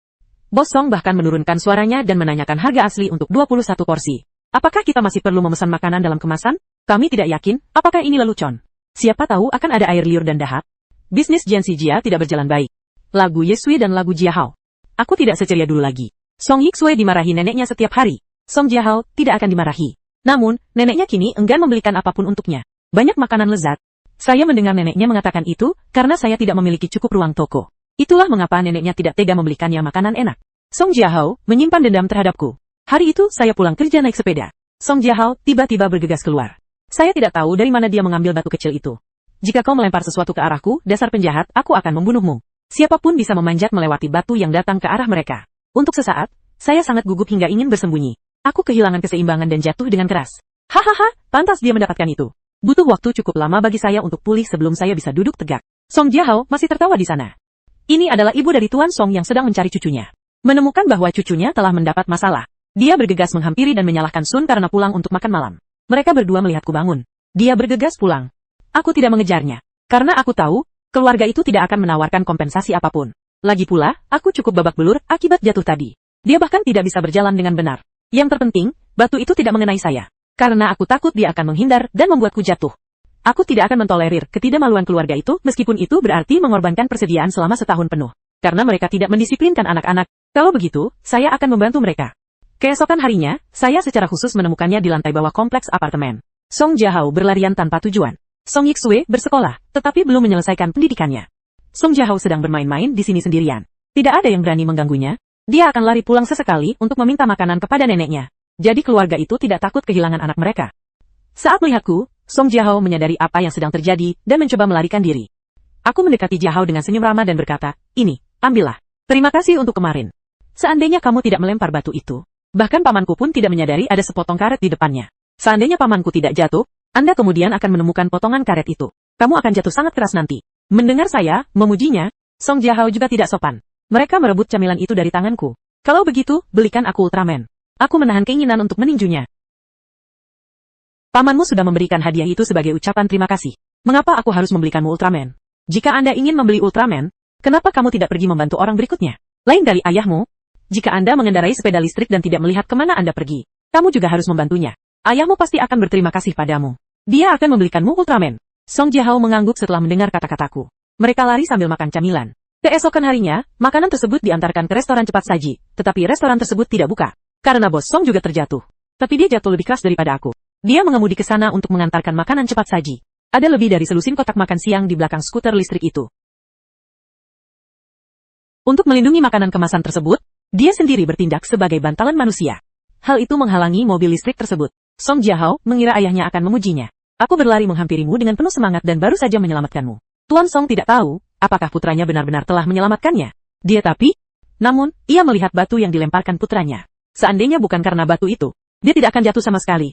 Bos Song bahkan menurunkan suaranya dan menanyakan harga asli untuk 21 porsi. Apakah kita masih perlu memesan makanan dalam kemasan? Kami tidak yakin, apakah ini lelucon? Siapa tahu akan ada air liur dan dahak. Bisnis Jian Xijia tidak berjalan baik. Lagu Yesui dan lagu Jiahao. Aku tidak seceria dulu lagi. Song Yixue dimarahi neneknya setiap hari. Song Jiahao tidak akan dimarahi. Namun, neneknya kini enggan membelikan apapun untuknya. Banyak makanan lezat. Saya mendengar neneknya mengatakan itu, karena saya tidak memiliki cukup ruang toko. Itulah mengapa neneknya tidak tega membelikannya makanan enak. Song Jiahao menyimpan dendam terhadapku. Hari itu saya pulang kerja naik sepeda. Song Jiahao tiba-tiba bergegas keluar. Saya tidak tahu dari mana dia mengambil batu kecil itu. Jika kau melempar sesuatu ke arahku, dasar penjahat, aku akan membunuhmu. Siapapun bisa memanjat melewati batu yang datang ke arah mereka. Untuk sesaat, saya sangat gugup hingga ingin bersembunyi. Aku kehilangan keseimbangan dan jatuh dengan keras. Hahaha, pantas dia mendapatkan itu. Butuh waktu cukup lama bagi saya untuk pulih sebelum saya bisa duduk tegak. Song Jiahao masih tertawa di sana. Ini adalah ibu dari Tuan Song yang sedang mencari cucunya. Menemukan bahwa cucunya telah mendapat masalah. Dia bergegas menghampiri dan menyalahkan Sun karena pulang untuk makan malam. Mereka berdua melihatku bangun. Dia bergegas pulang. Aku tidak mengejarnya. Karena aku tahu, keluarga itu tidak akan menawarkan kompensasi apapun. Lagi pula, aku cukup babak belur akibat jatuh tadi. Dia bahkan tidak bisa berjalan dengan benar. Yang terpenting, batu itu tidak mengenai saya. Karena aku takut dia akan menghindar dan membuatku jatuh. Aku tidak akan mentolerir ketidakmaluan keluarga itu meskipun itu berarti mengorbankan persediaan selama setahun penuh. Karena mereka tidak mendisiplinkan anak-anak. Kalau begitu, saya akan membantu mereka. Keesokan harinya, saya secara khusus menemukannya di lantai bawah kompleks apartemen. Song Jiahao berlarian tanpa tujuan. Song Yixue bersekolah, tetapi belum menyelesaikan pendidikannya. Song Jiahao sedang bermain-main di sini sendirian. Tidak ada yang berani mengganggunya. Dia akan lari pulang sesekali untuk meminta makanan kepada neneknya. Jadi keluarga itu tidak takut kehilangan anak mereka. Saat melihatku, Song Jiahao menyadari apa yang sedang terjadi dan mencoba melarikan diri. Aku mendekati Jiahao dengan senyum ramah dan berkata, "Ini, ambillah. Terima kasih untuk kemarin. Seandainya kamu tidak melempar batu itu, bahkan pamanku pun tidak menyadari ada sepotong karet di depannya. Seandainya pamanku tidak jatuh, Anda kemudian akan menemukan potongan karet itu. Kamu akan jatuh sangat keras nanti." Mendengar saya memujinya, Song Jiahao juga tidak sopan. Mereka merebut camilan itu dari tanganku. Kalau begitu, belikan aku Ultraman. Aku menahan keinginan untuk meninjunya. Pamanmu sudah memberikan hadiah itu sebagai ucapan terima kasih. Mengapa aku harus membelikanmu Ultraman? Jika Anda ingin membeli Ultraman, kenapa kamu tidak pergi membantu orang berikutnya? Lain dari ayahmu, jika Anda mengendarai sepeda listrik dan tidak melihat kemana Anda pergi, kamu juga harus membantunya. Ayahmu pasti akan berterima kasih padamu. Dia akan membelikanmu Ultraman. Song Jiahao mengangguk setelah mendengar kata-kataku. Mereka lari sambil makan camilan. Keesokan harinya, makanan tersebut diantarkan ke restoran cepat saji, tetapi restoran tersebut tidak buka. Karena bos Song juga terjatuh. Tapi dia jatuh lebih keras daripada aku. Dia mengemudi ke sana untuk mengantarkan makanan cepat saji. Ada lebih dari selusin kotak makan siang di belakang skuter listrik itu. Untuk melindungi makanan kemasan tersebut, dia sendiri bertindak sebagai bantalan manusia. Hal itu menghalangi mobil listrik tersebut. Song Jiahao mengira ayahnya akan memujinya. Aku berlari menghampirimu dengan penuh semangat dan baru saja menyelamatkanmu. Tuan Song tidak tahu, apakah putranya benar-benar telah menyelamatkannya. Namun, ia melihat batu yang dilemparkan putranya. Seandainya bukan karena batu itu, dia tidak akan jatuh sama sekali.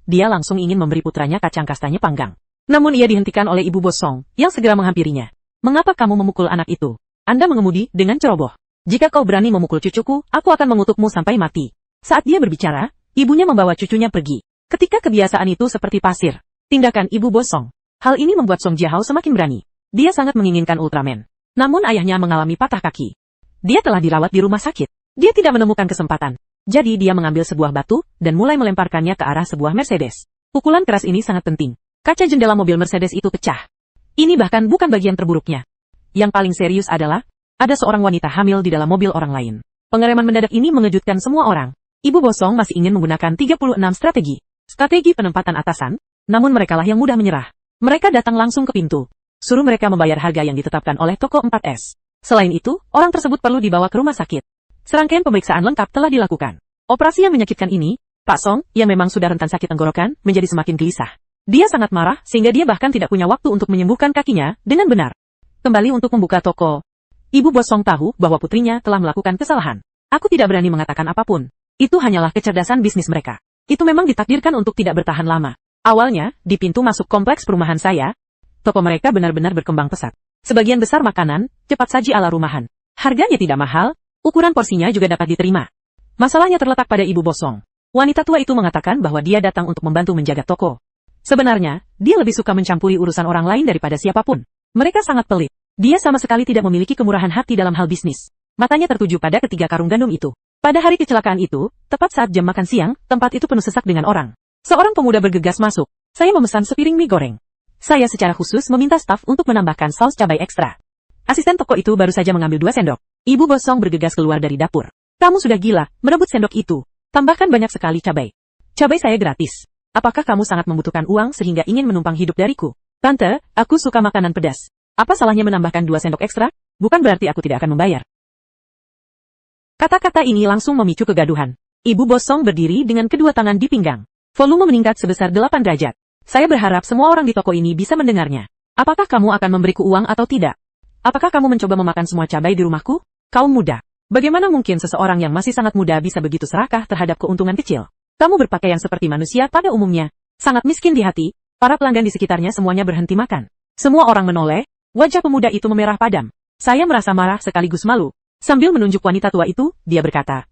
Dia langsung ingin memberi putranya kacang kastanya panggang. Namun ia dihentikan oleh ibu bos Song, yang segera menghampirinya. "Mengapa kamu memukul anak itu? Anda mengemudi dengan ceroboh. Jika kau berani memukul cucuku, aku akan mengutukmu sampai mati." Saat dia berbicara, ibunya membawa cucunya pergi. Ketika kebiasaan itu seperti pasir. Tindakan ibu bos Song. Hal ini membuat Song Jiahao semakin berani. Dia sangat menginginkan Ultraman. Namun ayahnya mengalami patah kaki. Dia telah dirawat di rumah sakit. Dia tidak menemukan kesempatan. Jadi dia mengambil sebuah batu, dan mulai melemparkannya ke arah sebuah Mercedes. Pukulan keras ini sangat penting. Kaca jendela mobil Mercedes itu pecah. Ini bahkan bukan bagian terburuknya. Yang paling serius adalah, ada seorang wanita hamil di dalam mobil orang lain. Pengereman mendadak ini mengejutkan semua orang. Ibu Bosong masih ingin menggunakan 36 strategi. Strategi penempatan atasan, namun merekalah yang mudah menyerah. Mereka datang langsung ke pintu. Suruh mereka membayar harga yang ditetapkan oleh toko 4S. Selain itu, orang tersebut perlu dibawa ke rumah sakit. Serangkaian pemeriksaan lengkap telah dilakukan. Operasi yang menyakitkan ini, Pak Song, yang memang sudah rentan sakit tenggorokan, menjadi semakin gelisah. Dia sangat marah, sehingga dia bahkan tidak punya waktu untuk menyembuhkan kakinya dengan benar. Kembali untuk membuka toko. Ibu Bos Song tahu bahwa putrinya telah melakukan kesalahan. Aku tidak berani mengatakan apapun. Itu hanyalah kecerdasan bisnis mereka. Itu memang ditakdirkan untuk tidak bertahan lama. Awalnya, di pintu masuk kompleks perumahan saya, toko mereka benar-benar berkembang pesat. Sebagian besar makanan, cepat saji ala rumahan. Harganya tidak mahal, ukuran porsinya juga dapat diterima. Masalahnya terletak pada Ibu Bosong. Wanita tua itu mengatakan bahwa dia datang untuk membantu menjaga toko. Sebenarnya, dia lebih suka mencampuri urusan orang lain daripada siapapun. Mereka sangat pelit. Dia sama sekali tidak memiliki kemurahan hati dalam hal bisnis. Matanya tertuju pada ketiga karung gandum itu. Pada hari kecelakaan itu, tepat saat jam makan siang, tempat itu penuh sesak dengan orang. Seorang pemuda bergegas masuk. Saya memesan sepiring mie goreng. Saya secara khusus meminta staf untuk menambahkan saus cabai ekstra. Asisten toko itu baru saja mengambil 2 sendok. Ibu Bos Song bergegas keluar dari dapur. Kamu sudah gila, merebut sendok itu. Tambahkan banyak sekali cabai. Cabai saya gratis. Apakah kamu sangat membutuhkan uang sehingga ingin menumpang hidup dariku? Tante, aku suka makanan pedas. Apa salahnya menambahkan 2 sendok ekstra? Bukan berarti aku tidak akan membayar. Kata-kata ini langsung memicu kegaduhan. Ibu Bos Song berdiri dengan kedua tangan di pinggang. Volume meningkat sebesar 8 derajat. Saya berharap semua orang di toko ini bisa mendengarnya. Apakah kamu akan memberiku uang atau tidak? Apakah kamu mencoba memakan semua cabai di rumahku? Kaum muda. Bagaimana mungkin seseorang yang masih sangat muda bisa begitu serakah terhadap keuntungan kecil? Kamu berpakaian seperti manusia pada umumnya. Sangat miskin di hati. Para pelanggan di sekitarnya semuanya berhenti makan. Semua orang menoleh. Wajah pemuda itu memerah padam. Saya merasa marah sekaligus malu. Sambil menunjuk wanita tua itu, dia berkata,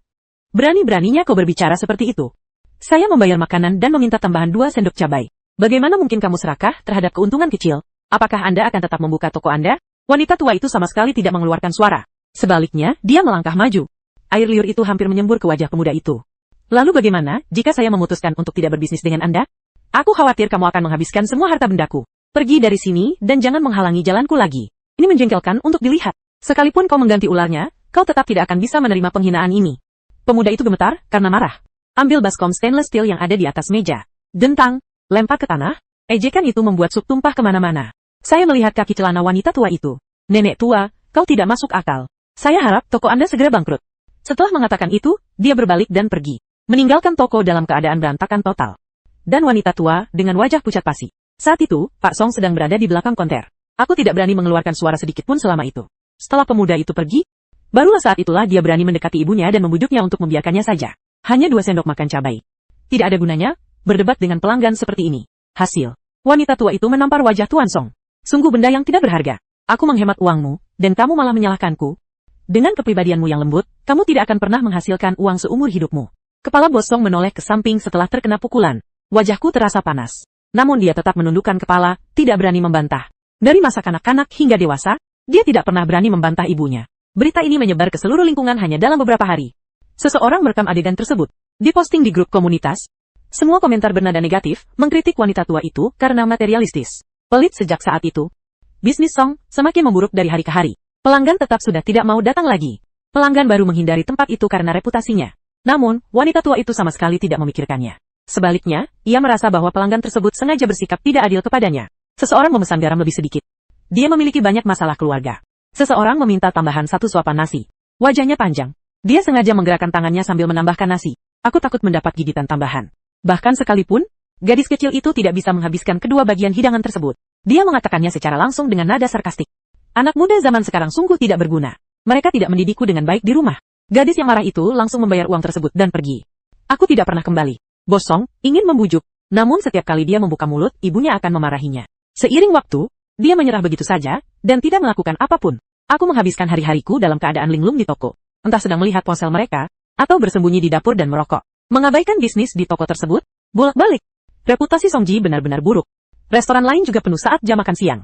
"Berani-beraninya kau berbicara seperti itu. Saya membayar makanan dan meminta tambahan 2 sendok cabai. Bagaimana mungkin kamu serakah terhadap keuntungan kecil? Apakah Anda akan tetap membuka toko Anda?" Wanita tua itu sama sekali tidak mengeluarkan suara. Sebaliknya, dia melangkah maju. Air liur itu hampir menyembur ke wajah pemuda itu. "Lalu bagaimana jika saya memutuskan untuk tidak berbisnis dengan Anda? Aku khawatir kamu akan menghabiskan semua harta bendaku. Pergi dari sini dan jangan menghalangi jalanku lagi." Ini menjengkelkan untuk dilihat. Sekalipun kau mengganti ularnya, kau tetap tidak akan bisa menerima penghinaan ini. Pemuda itu gemetar karena marah. Ambil baskom stainless steel yang ada di atas meja. Gentang, lempar ke tanah. Ejekan itu membuat sup tumpah kemana-mana. Saya melihat kaki celana wanita tua itu. "Nenek tua, kau tidak masuk akal. Saya harap toko Anda segera bangkrut." Setelah mengatakan itu, dia berbalik dan pergi. Meninggalkan toko dalam keadaan berantakan total. Dan wanita tua dengan wajah pucat pasi. Saat itu, Pak Song sedang berada di belakang konter. Aku tidak berani mengeluarkan suara sedikit pun selama itu. Setelah pemuda itu pergi, barulah saat itulah dia berani mendekati ibunya dan membujuknya untuk membiarkannya saja. Hanya 2 sendok makan cabai. Tidak ada gunanya berdebat dengan pelanggan seperti ini. Hasil. Wanita tua itu menampar wajah Tuan Song. "Sungguh benda yang tidak berharga. Aku menghemat uangmu, dan kamu malah menyalahkanku. Dengan kepribadianmu yang lembut, kamu tidak akan pernah menghasilkan uang seumur hidupmu." Kepala Bos Song menoleh ke samping setelah terkena pukulan. Wajahku terasa panas. Namun dia tetap menundukkan kepala, tidak berani membantah. Dari masa kanak-kanak hingga dewasa, dia tidak pernah berani membantah ibunya. Berita ini menyebar ke seluruh lingkungan hanya dalam beberapa hari. Seseorang merekam adegan tersebut, diposting di grup komunitas. Semua komentar bernada negatif, mengkritik wanita tua itu karena materialistis. Pelit sejak saat itu. Bisnis Song semakin memburuk dari hari ke hari. Pelanggan tetap sudah tidak mau datang lagi. Pelanggan baru menghindari tempat itu karena reputasinya. Namun, wanita tua itu sama sekali tidak memikirkannya. Sebaliknya, ia merasa bahwa pelanggan tersebut sengaja bersikap tidak adil kepadanya. Seseorang memesan garam lebih sedikit. Dia memiliki banyak masalah keluarga. Seseorang meminta tambahan 1 suapan nasi. Wajahnya panjang. Dia sengaja menggerakkan tangannya sambil menambahkan nasi. "Aku takut mendapat gigitan tambahan." Bahkan sekalipun, gadis kecil itu tidak bisa menghabiskan kedua bagian hidangan tersebut. Dia mengatakannya secara langsung dengan nada sarkastik. "Anak muda zaman sekarang sungguh tidak berguna. Mereka tidak mendidikku dengan baik di rumah." Gadis yang marah itu langsung membayar uang tersebut dan pergi. "Aku tidak pernah kembali." Bos Song ingin membujuk, namun setiap kali dia membuka mulut, ibunya akan memarahinya. Seiring waktu, dia menyerah begitu saja, dan tidak melakukan apapun. "Aku menghabiskan hari-hariku dalam keadaan linglung di toko. Entah sedang melihat ponsel mereka, atau bersembunyi di dapur dan merokok. Mengabaikan bisnis di toko tersebut, bolak-balik. Reputasi Song Ji benar-benar buruk. Restoran lain juga penuh saat jam makan siang.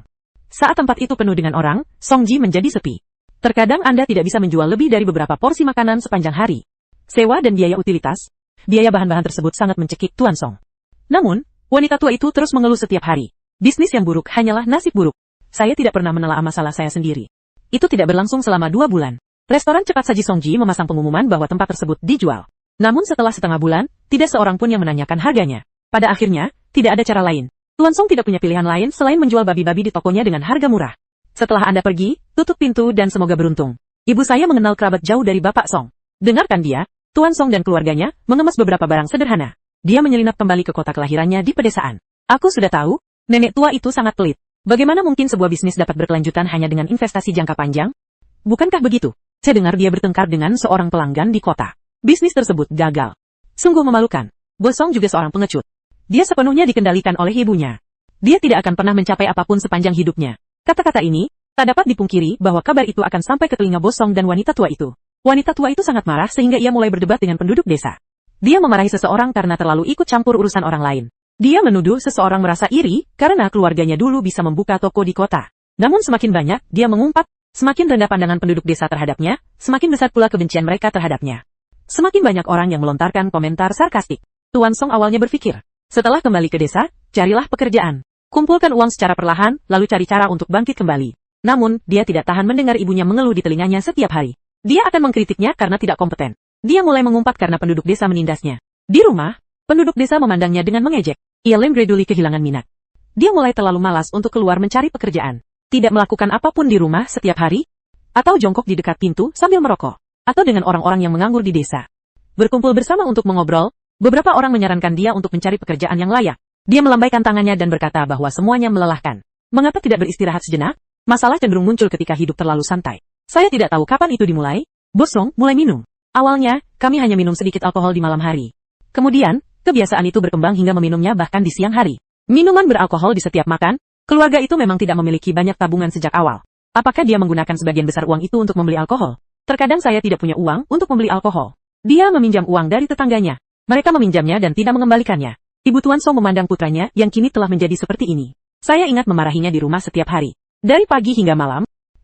Saat tempat itu penuh dengan orang, Song Ji menjadi sepi. Terkadang Anda tidak bisa menjual lebih dari beberapa porsi makanan sepanjang hari. Sewa dan biaya utilitas, biaya bahan-bahan tersebut sangat mencekik Tuan Song. Namun, wanita tua itu terus mengeluh setiap hari. Bisnis yang buruk hanyalah nasib buruk. "Saya tidak pernah menelaah masalah saya sendiri." Itu tidak berlangsung selama 2 bulan. Restoran cepat saji Song Ji memasang pengumuman bahwa tempat tersebut dijual. Namun setelah setengah bulan, tidak seorang pun yang menanyakan harganya. Pada akhirnya, tidak ada cara lain. Tuan Song tidak punya pilihan lain selain menjual babi-babi di tokonya dengan harga murah. "Setelah Anda pergi, tutup pintu dan semoga beruntung. Ibu saya mengenal kerabat jauh dari Bapak Song." Dengarkan dia, Tuan Song dan keluarganya mengemas beberapa barang sederhana. Dia menyelinap kembali ke kota kelahirannya di pedesaan. "Aku sudah tahu, nenek tua itu sangat pelit. Bagaimana mungkin sebuah bisnis dapat berkelanjutan hanya dengan investasi jangka panjang? Bukankah begitu? Saya dengar dia bertengkar dengan seorang pelanggan di kota. Bisnis tersebut gagal. Sungguh memalukan. Bos Song juga seorang pengecut. Dia sepenuhnya dikendalikan oleh ibunya. Dia tidak akan pernah mencapai apapun sepanjang hidupnya." Kata-kata ini, tak dapat dipungkiri bahwa kabar itu akan sampai ke telinga Bos Song dan wanita tua itu. Wanita tua itu sangat marah sehingga ia mulai berdebat dengan penduduk desa. Dia memarahi seseorang karena terlalu ikut campur urusan orang lain. Dia menuduh seseorang merasa iri karena keluarganya dulu bisa membuka toko di kota. Namun semakin banyak dia mengumpat, semakin rendah pandangan penduduk desa terhadapnya, semakin besar pula kebencian mereka terhadapnya. Semakin banyak orang yang melontarkan komentar sarkastik. Tuan Song awalnya berpikir, setelah kembali ke desa, carilah pekerjaan. Kumpulkan uang secara perlahan, lalu cari cara untuk bangkit kembali. Namun, dia tidak tahan mendengar ibunya mengeluh di telinganya setiap hari. Dia akan mengkritiknya karena tidak kompeten. Dia mulai mengumpat karena penduduk desa menindasnya. Di rumah, penduduk desa memandangnya dengan mengejek. Ia gradually kehilangan minat. Dia mulai terlalu malas untuk keluar mencari pekerjaan. Tidak melakukan apapun di rumah setiap hari, atau jongkok di dekat pintu sambil merokok, atau dengan orang-orang yang menganggur di desa. Berkumpul bersama untuk mengobrol, beberapa orang menyarankan dia untuk mencari pekerjaan yang layak. Dia melambaikan tangannya dan berkata bahwa semuanya melelahkan. Mengapa tidak beristirahat sejenak? Masalah cenderung muncul ketika hidup terlalu santai. Saya tidak tahu kapan itu dimulai. Bos Song mulai minum. Awalnya, kami hanya minum sedikit alkohol di malam hari. Kemudian, kebiasaan itu berkembang hingga meminumnya bahkan di siang hari. Minuman beralkohol di setiap makan, keluarga itu memang tidak memiliki banyak tabungan sejak awal. Apakah dia menggunakan sebagian besar uang itu untuk membeli alkohol? Terkadang saya tidak punya uang untuk membeli alkohol. Dia meminjam uang dari tetangganya. Mereka meminjamnya dan tidak mengembalikannya. Ibu Tuan Song memandang putranya yang kini telah menjadi seperti ini. Saya ingat memarahinya di rumah setiap hari. Dari pagi hingga malam,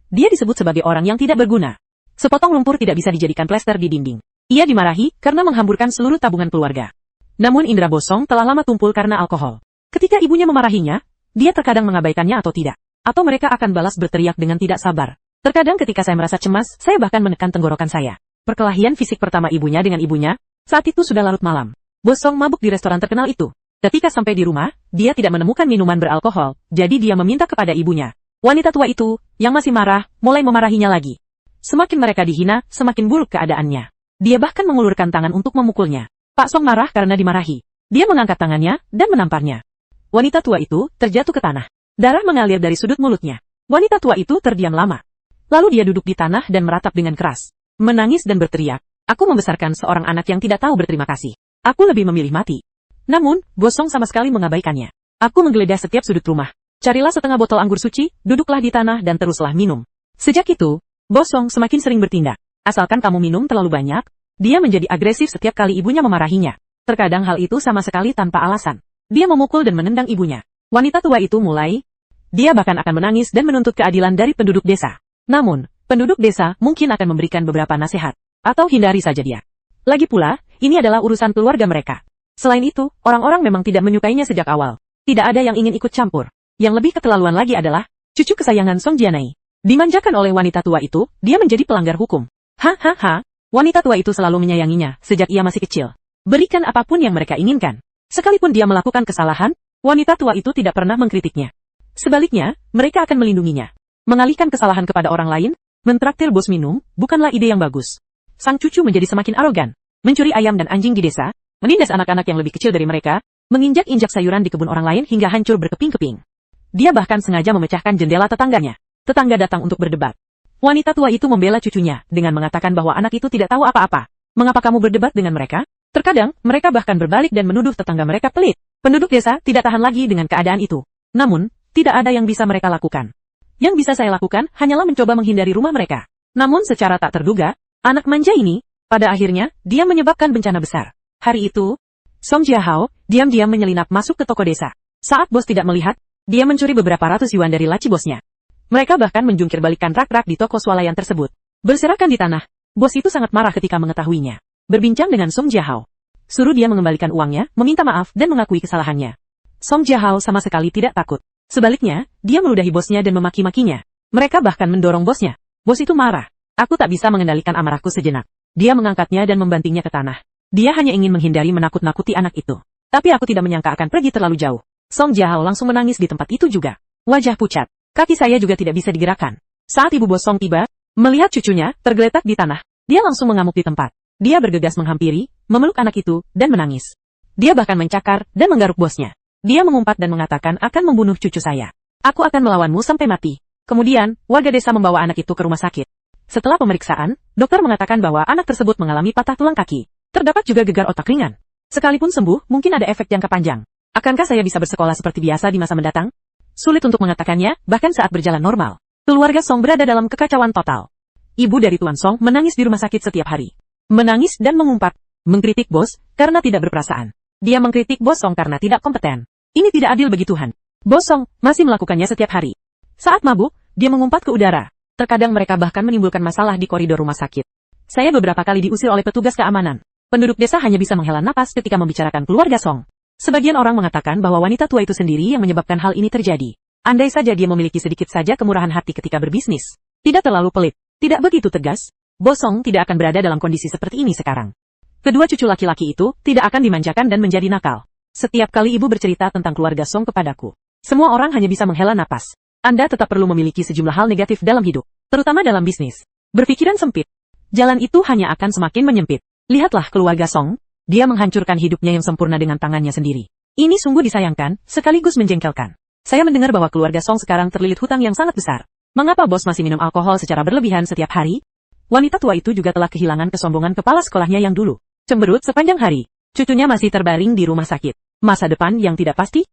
dia disebut sebagai orang yang tidak berguna. Sepotong lumpur tidak bisa dijadikan plester di dinding. Ia dimarahi karena menghamburkan seluruh tabungan keluarga. Namun indera Bos Song telah lama tumpul karena alkohol. Ketika ibunya memarahinya, dia terkadang mengabaikannya atau tidak. Atau mereka akan balas berteriak dengan tidak sabar. Terkadang ketika saya merasa cemas, saya bahkan menekan tenggorokan saya. Perkelahian fisik pertama ibunya dengan ibunya, saat itu sudah larut malam. Bos Song mabuk di restoran terkenal itu. Ketika sampai di rumah, dia tidak menemukan minuman beralkohol, jadi dia meminta kepada ibunya. Wanita tua itu, yang masih marah, mulai memarahinya lagi. Semakin mereka dihina, semakin buruk keadaannya. Dia bahkan mengulurkan tangan untuk memukulnya. Pak Song marah karena dimarahi. Dia mengangkat tangannya, dan menamparnya. Wanita tua itu terjatuh ke tanah. Darah mengalir dari sudut mulutnya. Wanita tua itu terdiam lama. Lalu dia duduk di tanah dan meratap dengan keras. Menangis dan berteriak, "Aku membesarkan seorang anak yang tidak tahu berterima kasih. Aku lebih memilih mati." Namun, Bos Song sama sekali mengabaikannya. Aku menggeledah setiap sudut rumah. Carilah setengah botol anggur suci, duduklah di tanah dan teruslah minum. Sejak itu, Bos Song semakin sering bertindak. Asalkan kamu minum terlalu banyak, dia menjadi agresif setiap kali ibunya memarahinya. Terkadang hal itu sama sekali tanpa alasan. Dia memukul dan menendang ibunya. Wanita tua itu mulai. Dia bahkan akan menangis dan menuntut keadilan dari penduduk desa. Namun, penduduk desa mungkin akan memberikan beberapa nasihat. Atau hindari saja dia. Lagi pula, ini adalah urusan keluarga mereka. Selain itu, orang-orang memang tidak menyukainya sejak awal. Tidak ada yang ingin ikut campur. Yang lebih keterlaluan lagi adalah, cucu kesayangan Song Jianai. Dimanjakan oleh wanita tua itu, dia menjadi pelanggar hukum. Hahaha, wanita tua itu selalu menyayanginya sejak ia masih kecil. Berikan apapun yang mereka inginkan. Sekalipun dia melakukan kesalahan, wanita tua itu tidak pernah mengkritiknya. Sebaliknya, mereka akan melindunginya. Mengalihkan kesalahan kepada orang lain, mentraktir bos minum, bukanlah ide yang bagus. Sang cucu menjadi semakin arogan. Mencuri ayam dan anjing di desa, menindas anak-anak yang lebih kecil dari mereka, menginjak-injak sayuran di kebun orang lain hingga hancur berkeping-keping. Dia bahkan sengaja memecahkan jendela tetangganya. Tetangga datang untuk berdebat. Wanita tua itu membela cucunya dengan mengatakan bahwa anak itu tidak tahu apa-apa. Mengapa kamu berdebat dengan mereka? Terkadang, mereka bahkan berbalik dan menuduh tetangga mereka pelit. Penduduk desa tidak tahan lagi dengan keadaan itu. Namun, tidak ada yang bisa mereka lakukan. Yang bisa saya lakukan hanyalah mencoba menghindari rumah mereka. Namun secara tak terduga, anak manja ini, pada akhirnya, dia menyebabkan bencana besar. Hari itu, Song Jiahao diam-diam menyelinap masuk ke toko desa. Saat bos tidak melihat, dia mencuri beberapa ratus yuan dari laci bosnya. Mereka bahkan menjungkir balikan rak-rak di toko swalayan tersebut. Berserakan di tanah, bos itu sangat marah ketika mengetahuinya. Berbincang dengan Song Jiahao. Suruh dia mengembalikan uangnya, meminta maaf dan mengakui kesalahannya. Song Jiahao sama sekali tidak takut. Sebaliknya, dia meludahi bosnya dan memaki-makinya. Mereka bahkan mendorong bosnya. Bos itu marah. Aku tak bisa mengendalikan amarahku sejenak. Dia mengangkatnya dan membantingnya ke tanah. Dia hanya ingin menghindari menakut-nakuti anak itu. Tapi aku tidak menyangka akan pergi terlalu jauh. Song Jiahao langsung menangis di tempat itu juga. Wajah pucat. Kaki saya juga tidak bisa digerakkan. Saat ibu bos Song tiba, melihat cucunya tergeletak di tanah, dia langsung mengamuk di tempat. Dia bergegas menghampiri, memeluk anak itu, dan menangis. Dia bahkan mencakar dan menggaruk bosnya. Dia mengumpat dan mengatakan akan membunuh cucu saya. Aku akan melawanmu sampai mati. Kemudian, warga desa membawa anak itu ke rumah sakit. Setelah pemeriksaan, dokter mengatakan bahwa anak tersebut mengalami patah tulang kaki. Terdapat juga gegar otak ringan. Sekalipun sembuh, mungkin ada efek jangka panjang. Akankah saya bisa bersekolah seperti biasa di masa mendatang? Sulit untuk mengatakannya, bahkan saat berjalan normal. Keluarga Song berada dalam kekacauan total. Ibu dari Tuan Song menangis di rumah sakit setiap hari. Menangis dan mengumpat, mengkritik bos karena tidak berperasaan. Dia mengkritik bos Song karena tidak kompeten. Ini tidak adil bagi Tuhan. Bos Song masih melakukannya setiap hari. Saat mabuk, Dia mengumpat ke udara. Terkadang mereka bahkan menimbulkan masalah di koridor rumah sakit. Saya beberapa kali diusir oleh petugas keamanan. Penduduk desa hanya bisa menghela napas ketika membicarakan keluarga Song. Sebagian orang mengatakan bahwa wanita tua itu sendiri yang menyebabkan hal ini terjadi. Andai saja dia memiliki sedikit saja kemurahan hati ketika berbisnis. Tidak terlalu pelit, tidak begitu tegas, Bos Song tidak akan berada dalam kondisi seperti ini sekarang. Kedua cucu laki-laki itu tidak akan dimanjakan dan menjadi nakal. Setiap kali ibu bercerita tentang keluarga Song kepadaku, semua orang hanya bisa menghela napas. Anda tetap perlu memiliki sejumlah hal negatif dalam hidup, terutama dalam bisnis. Berpikiran sempit. Jalan itu hanya akan semakin menyempit. Lihatlah keluarga Song, dia menghancurkan hidupnya yang sempurna dengan tangannya sendiri. Ini sungguh disayangkan, sekaligus menjengkelkan. Saya mendengar bahwa keluarga Song sekarang terlilit hutang yang sangat besar. Mengapa bos masih minum alkohol secara berlebihan setiap hari? Wanita tua itu juga telah kehilangan kesombongan kepala sekolahnya yang dulu. Cemberut sepanjang hari. Cucunya masih terbaring di rumah sakit. Masa depan yang tidak pasti?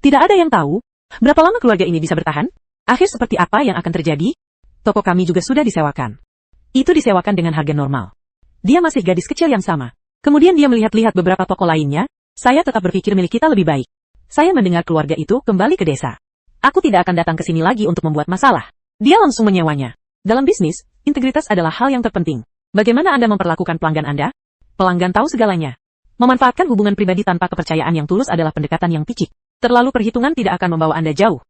Tidak ada yang tahu. Berapa lama keluarga ini bisa bertahan? Akhir seperti apa yang akan terjadi? Toko kami juga sudah disewakan. Itu disewakan dengan harga normal. Dia masih gadis kecil yang sama. Kemudian dia melihat-lihat beberapa toko lainnya. Saya tetap berpikir milik kita lebih baik. Saya mendengar keluarga itu kembali ke desa. Aku tidak akan datang ke sini lagi untuk membuat masalah. Dia langsung menyewanya. Dalam bisnis, integritas adalah hal yang terpenting. Bagaimana Anda memperlakukan pelanggan Anda? Pelanggan tahu segalanya. Memanfaatkan hubungan pribadi tanpa kepercayaan yang tulus adalah pendekatan yang picik. Terlalu perhitungan tidak akan membawa Anda jauh.